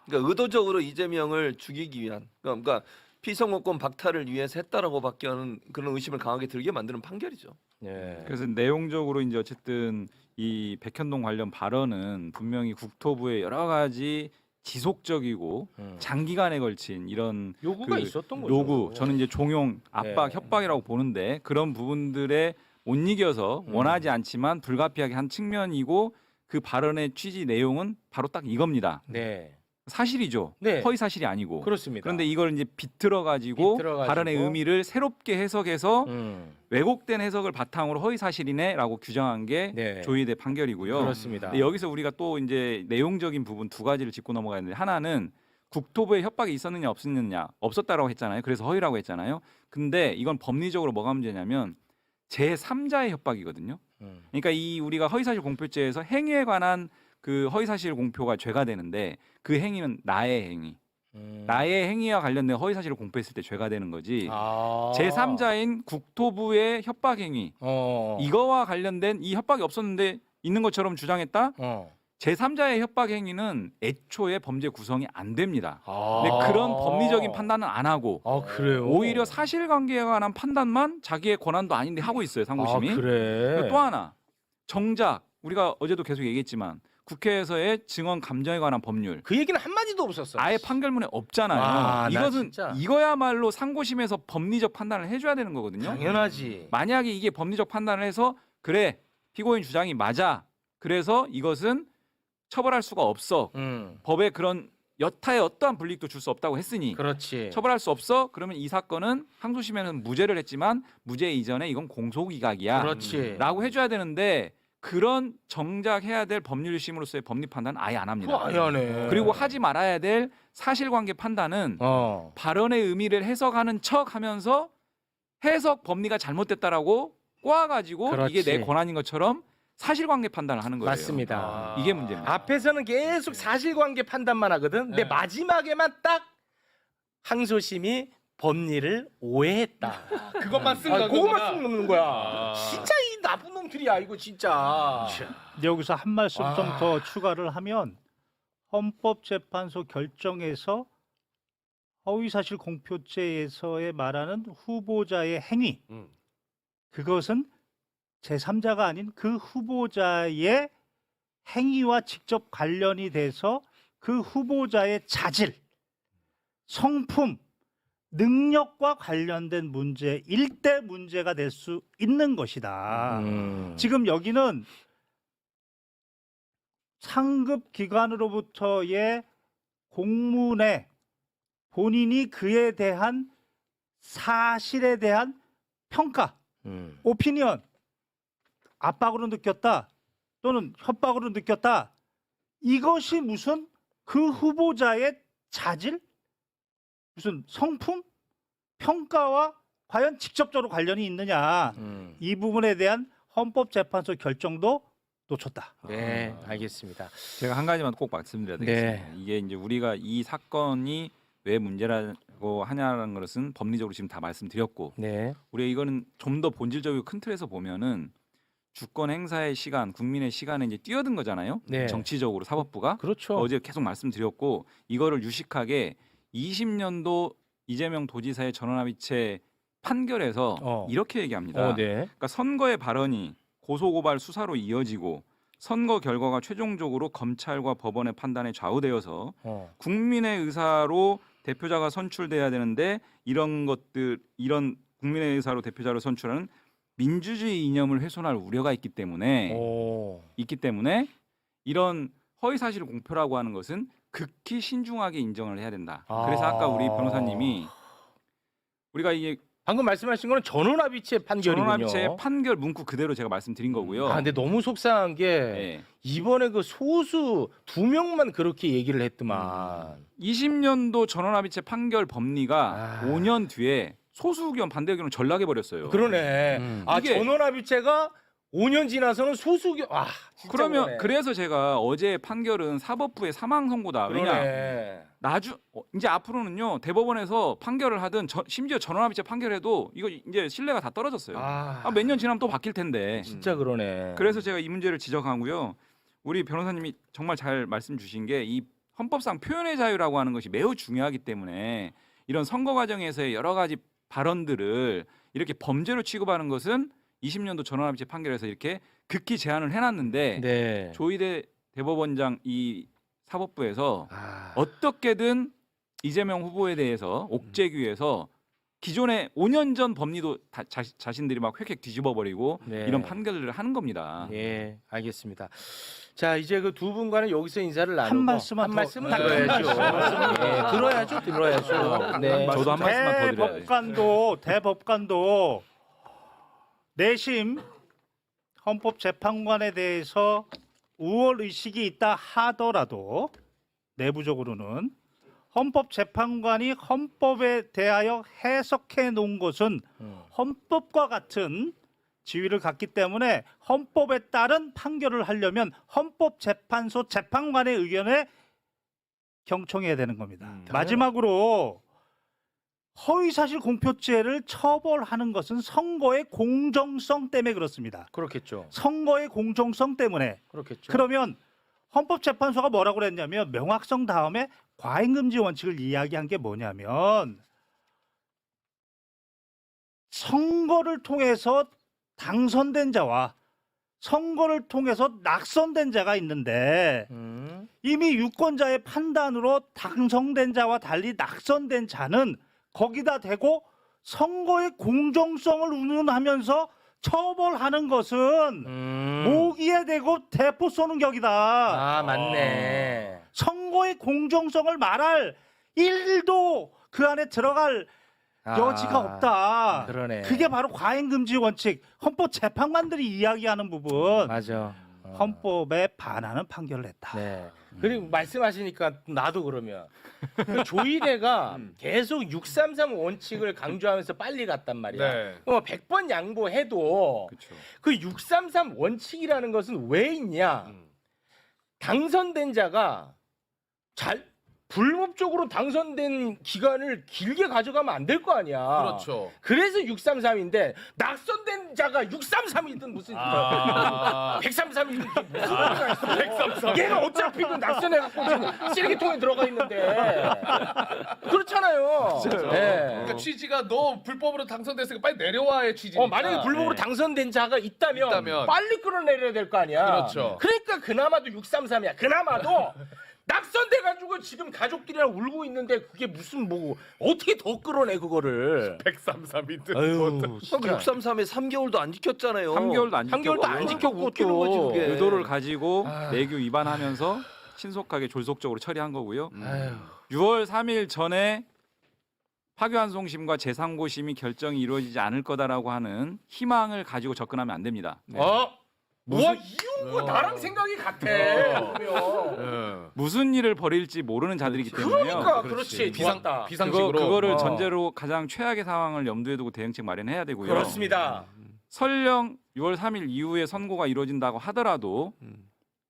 S4: 그러니까 의도적으로 이재명을 죽이기 위한 그러니까 피선거권 박탈을 위해서 했다라고밖에 하는 그런 의심을 강하게 들게 만드는 판결이죠.
S2: 예.
S6: 그래서 내용적으로 이제 어쨌든 이 백현동 관련 발언은 분명히 국토부의 여러 가지 지속적이고 장기간에 걸친 이런
S2: 요구가
S6: 그
S2: 있었던 거죠.
S6: 요구, 저는 이제 종용, 압박,
S2: 네.
S6: 협박이라고 보는데 그런 부분들에 못 이겨서 원하지 않지만 불가피하게 한 측면이고 그 발언의 취지 내용은 바로 딱 이겁니다.
S2: 네.
S6: 사실이죠.
S2: 네.
S6: 허위 사실이 아니고.
S2: 그렇습니다.
S6: 그런데 이걸 이제 비틀어 가지고 발언의 의미를 새롭게 해석해서 왜곡된 해석을 바탕으로 허위 사실이네라고 규정한 게
S2: 네.
S6: 조희대 판결이고요.
S2: 그렇습니다.
S6: 근데 여기서 우리가 또 이제 내용적인 부분 2가지를 짚고 넘어가야 되는데 하나는 국토부에 협박이 있었느냐 없었느냐 없었다라고 했잖아요. 그래서 허위라고 했잖아요. 근데 이건 법리적으로 뭐가 문제냐면 제3자의 협박이거든요. 그러니까 이 우리가 허위사실 공표죄에서 행위에 관한 그 허위사실 공표가 죄가 되는데 그 행위는 나의 행위. 나의 행위와 관련된 허위사실을 공표했을 때 죄가 되는 거지. 제3자인 국토부의 협박 행위 이거와 관련된 이 협박이 없었는데 있는 것처럼 주장했다. 제3자의 협박 행위는 애초에 범죄 구성이 안 됩니다. 근데 그런 법리적인 판단은 안 하고
S2: 그래요?
S6: 오히려 사실관계에 관한 판단만 자기의 권한도 아닌데 하고 있어요. 상고심이.
S2: 그래.
S6: 또 하나 정작 우리가 어제도 계속 얘기했지만 국회에서의 증언 감정에 관한 법률
S2: 그 얘기는 한마디도 없었어.
S6: 아예 판결문에 없잖아요.
S2: 나
S6: 이것은
S2: 진짜.
S6: 이거야말로 상고심에서 법리적 판단을 해줘야 되는 거거든요.
S2: 당연하지.
S6: 만약에 이게 법리적 판단을 해서 그래 피고인 주장이 맞아. 그래서 이것은 처벌할 수가 없어. 법에 그런 여타의 어떠한 불이익도 줄 수 없다고 했으니
S2: 그렇지.
S6: 처벌할 수 없어. 그러면 이 사건은 항소심에는 무죄를 했지만 무죄 이전에 이건 공소기각이야.
S2: 그렇지.
S6: 라고 해줘야 되는데 그런 정작 해야 될 법률심으로서의 법리 판단은 아예 안 합니다.
S2: 그거 아예 안 해.
S6: 그리고 하지 말아야 될 사실관계 판단은 발언의 의미를 해석하는 척하면서 해석 법리가 잘못됐다라고 꼬아가지고
S2: 그렇지.
S6: 이게 내 권한인 것처럼 사실관계 판단을 하는 거예요.
S2: 맞습니다.
S6: 이게 문제입니다.
S2: 앞에서는 계속 사실관계 판단만 하거든. 근데 마지막에만 딱 항소심이 법리를 오해했다.
S3: 그것만 쓰고
S2: 그것만 쓰고 넣는 거야. 진짜 이 나쁜 놈들이야 이거 진짜.
S1: 여기서 한 말씀 좀 더 추가를 하면 헌법재판소 결정에서 허위사실 공표죄에서의 말하는 후보자의 행위 그것은 제3자가 아닌 그 후보자의 행위와 직접 관련이 돼서 그 후보자의 자질, 성품, 능력과 관련된 문제, 일대 문제가 될 수 있는 것이다. 지금 여기는 상급 기관으로부터의 공문에 본인이 그에 대한 사실에 대한 평가, 오피니언, 압박으로 느꼈다 또는 협박으로 느꼈다. 이것이 무슨 그 후보자의 자질, 무슨 성품, 평가와 과연 직접적으로 관련이 있느냐. 이 부분에 대한 헌법재판소 결정도 놓쳤다.
S2: 네, 알겠습니다.
S6: 제가 한 가지만 꼭 말씀드려야 되겠습니다.
S2: 네.
S6: 이게 이제 우리가 이 사건이 왜 문제라고 하냐는 것은 법리적으로 지금 다 말씀드렸고
S2: 네.
S6: 우리가 이거는 좀 더 본질적이고 큰 틀에서 보면은 주권 행사의 시간, 국민의 시간에 이제 뛰어든 거잖아요.
S2: 네.
S6: 정치적으로 사법부가
S2: 그렇죠.
S6: 어제 계속 말씀드렸고 이거를 유식하게 20년도 이재명 도지사의 전원합의체 판결에서 이렇게 얘기합니다.
S2: 네.
S6: 그러니까 선거의 발언이 고소고발 수사로 이어지고 선거 결과가 최종적으로 검찰과 법원의 판단에 좌우되어서 국민의 의사로 대표자가 선출돼야 되는데 이런 것들 이런 국민의 의사로 대표자로 선출하는 민주주의 이념을 훼손할 우려가 있기 때문에 이런 허위사실 공표라고 하는 것은 극히 신중하게 인정을 해야 된다. 그래서 아까 우리 변호사님이 우리가 이게
S2: 방금 말씀하신 거는 전원합의체 판결이군요.
S6: 전원합의체 판결 문구 그대로 제가 말씀드린 거고요.
S2: 근데 너무 속상한 게
S6: 네.
S2: 이번에 그 소수 2명만 그렇게 얘기를 했더만.
S6: 20년도 전원합의체 판결 법리가 5년 뒤에 소수 의견 반대 의견을 전락해 버렸어요.
S2: 그러네.
S6: 이게-
S2: 전원합의체가 5년 지나서는 소수 의견. 진짜
S6: 그러면
S2: 그러네.
S6: 그래서 제가 어제 판결은 사법부의 사망 선고다. 왜냐?
S2: 그러네.
S6: 이제 앞으로는요 대법원에서 판결을 하든 심지어 전원합의체 판결해도 이거 이제 신뢰가 다 떨어졌어요. 몇 년 지나면 또 바뀔 텐데.
S2: 진짜 그러네.
S6: 그래서 제가 이 문제를 지적하고요. 우리 변호사님이 정말 잘 말씀 주신 게 이 헌법상 표현의 자유라고 하는 것이 매우 중요하기 때문에 이런 선거 과정에서의 여러 가지 발언들을 이렇게 범죄로 취급하는 것은 20년도 전원합의체 판결에서 이렇게 극히 제한을 해놨는데
S2: 네.
S6: 조희대 대법원장 이 사법부에서 어떻게든 이재명 후보에 대해서 옥죄기위해서 기존의 5년 전 법리도 자신들이 막 획획 뒤집어버리고
S2: 네.
S6: 이런 판결을 하는 겁니다.
S2: 예, 알겠습니다. 자, 이제 그 두 분과는 여기서 인사를 나누고
S1: 한 말씀만 더-
S2: 말씀은 들어야죠. 예, 들어야죠. 네.
S6: 저도 한 말씀만 더 드려야 돼요.
S1: 대법관도 내심 헌법재판관에 대해서 우월 의식이 있다 하더라도 내부적으로는 헌법재판관이 헌법에 대하여 해석해 놓은 것은 헌법과 같은 지위를 갖기 때문에 헌법에 따른 판결을 하려면 헌법재판소 재판관의 의견에 경청해야 되는 겁니다. 마지막으로 허위사실 공표죄를 처벌하는 것은 선거의 공정성 때문에 그렇습니다.
S2: 그렇겠죠.
S1: 선거의 공정성 때문에.
S2: 그렇겠죠.
S1: 그러면 헌법재판소가 뭐라고 그랬냐면 명확성 다음에 과잉금지 원칙을 이야기한 게 뭐냐면 선거를 통해서 당선된 자와 선거를 통해서 낙선된 자가 있는데 이미 유권자의 판단으로 당선된 자와 달리 낙선된 자는 거기다 대고 선거의 공정성을 운운하면서 처벌하는 것은 모기에 대고 대포 쏘는 격이다.
S2: 아, 맞네.
S1: 선거의 공정성을 말할 일도 그 안에 들어갈 여지가 없다.
S2: 그러네.
S1: 그게 바로 과잉금지 원칙. 헌법재판관들이 이야기하는 부분.
S2: 맞아.
S1: 헌법에 반하는 판결을 했다.
S2: 네. 그리고 말씀하시니까 나도 그러면 그 조이대가 계속 633 원칙을 강조하면서 빨리 갔단 말이야.
S3: 네.
S2: 100번 양보해도 그 633 원칙이라는 것은 왜 있냐? 당선된 자가 불법적으로 당선된 기간을 길게 가져가면 안 될 거 아니야.
S3: 그렇죠.
S2: 그래서 633인데 낙선된 자가 633이든 무슨 133이든 무슨 소리가 있어. 133. 얘는 어차피 그 낙선해갖고 지금 쓰레기통에 들어가 있는데 그렇잖아요. 네.
S3: 그러니까 취지가 너 불법으로 당선됐으니까 빨리 내려와의 취지니까.
S2: 만약에 불법으로 당선된 자가 있다면 빨리 끌어내려야 될 거 아니야.
S3: 그렇죠.
S2: 그러니까 그나마도 633이야. 그나마도 낙선돼가지고 지금 가족들이랑 울고 있는데 그게 무슨 뭐 어떻게 더 끌어내 그거를.
S3: 133이든
S2: 아유,
S4: 633에 3개월도 안 지켰잖아요.
S6: 3개월도 안
S2: 3개월도 안 지켰고
S4: 웃기는 거지,
S2: 또.
S4: 그게.
S6: 의도를 가지고 내규 위반하면서 신속하게 졸속적으로 처리한 거고요.
S2: 아유.
S6: 6월 3일 전에 파기환송심과 제3고심이 결정이 이루어지지 않을 거다라고 하는 희망을 가지고 접근하면 안 됩니다.
S2: 와 이유가 나랑 생각이 같아. 그러면.
S6: 무슨 일을 벌일지 모르는 자들이기 때문에요.
S2: 그러니까 그렇지. 좋았다.
S3: 비상식으로
S6: 그거를 전제로 가장 최악의 상황을 염두에 두고 대응책 마련해야 되고요.
S2: 그렇습니다.
S6: 설령 6월 3일 이후에 선고가 이루어진다고 하더라도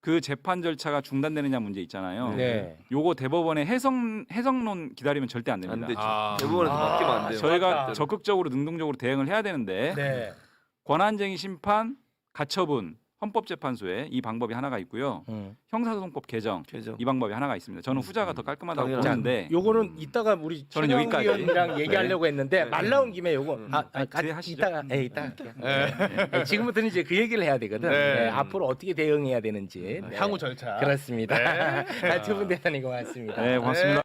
S6: 그 재판 절차가 중단되느냐 문제 있잖아요.
S2: 네.
S6: 요거 대법원의 해석론 기다리면 절대 안 됩니다.
S4: 안 되죠.
S3: 아.
S4: 대법원에서 맡기면 안 돼요.
S6: 저희가
S2: 맞다.
S6: 적극적으로 능동적으로 대응을 해야 되는데
S2: 네.
S6: 권한쟁의 심판, 가처분, 헌법재판소에 이 방법이 하나가 있고요. 형사소송법 개정 이 방법이 하나가 있습니다. 저는 후자가 더 깔끔하다고
S4: 당연하죠.
S6: 보는데
S2: 요거는 이따가 우리
S6: 저는
S2: 최강
S6: 여기까지.
S2: 위원이랑 얘기하려고 했는데 말 나온 김에 요거
S6: 기대하시죠.
S2: 이따가 이따가 할게요. 지금부터는 이제 그 얘기를 해야 되거든.
S3: 네.
S2: 네, 앞으로 어떻게 대응해야 되는지. 네.
S3: 향후 절차.
S2: 그렇습니다. 두 분 대단히 고맙습니다.
S6: 네, 고맙습니다.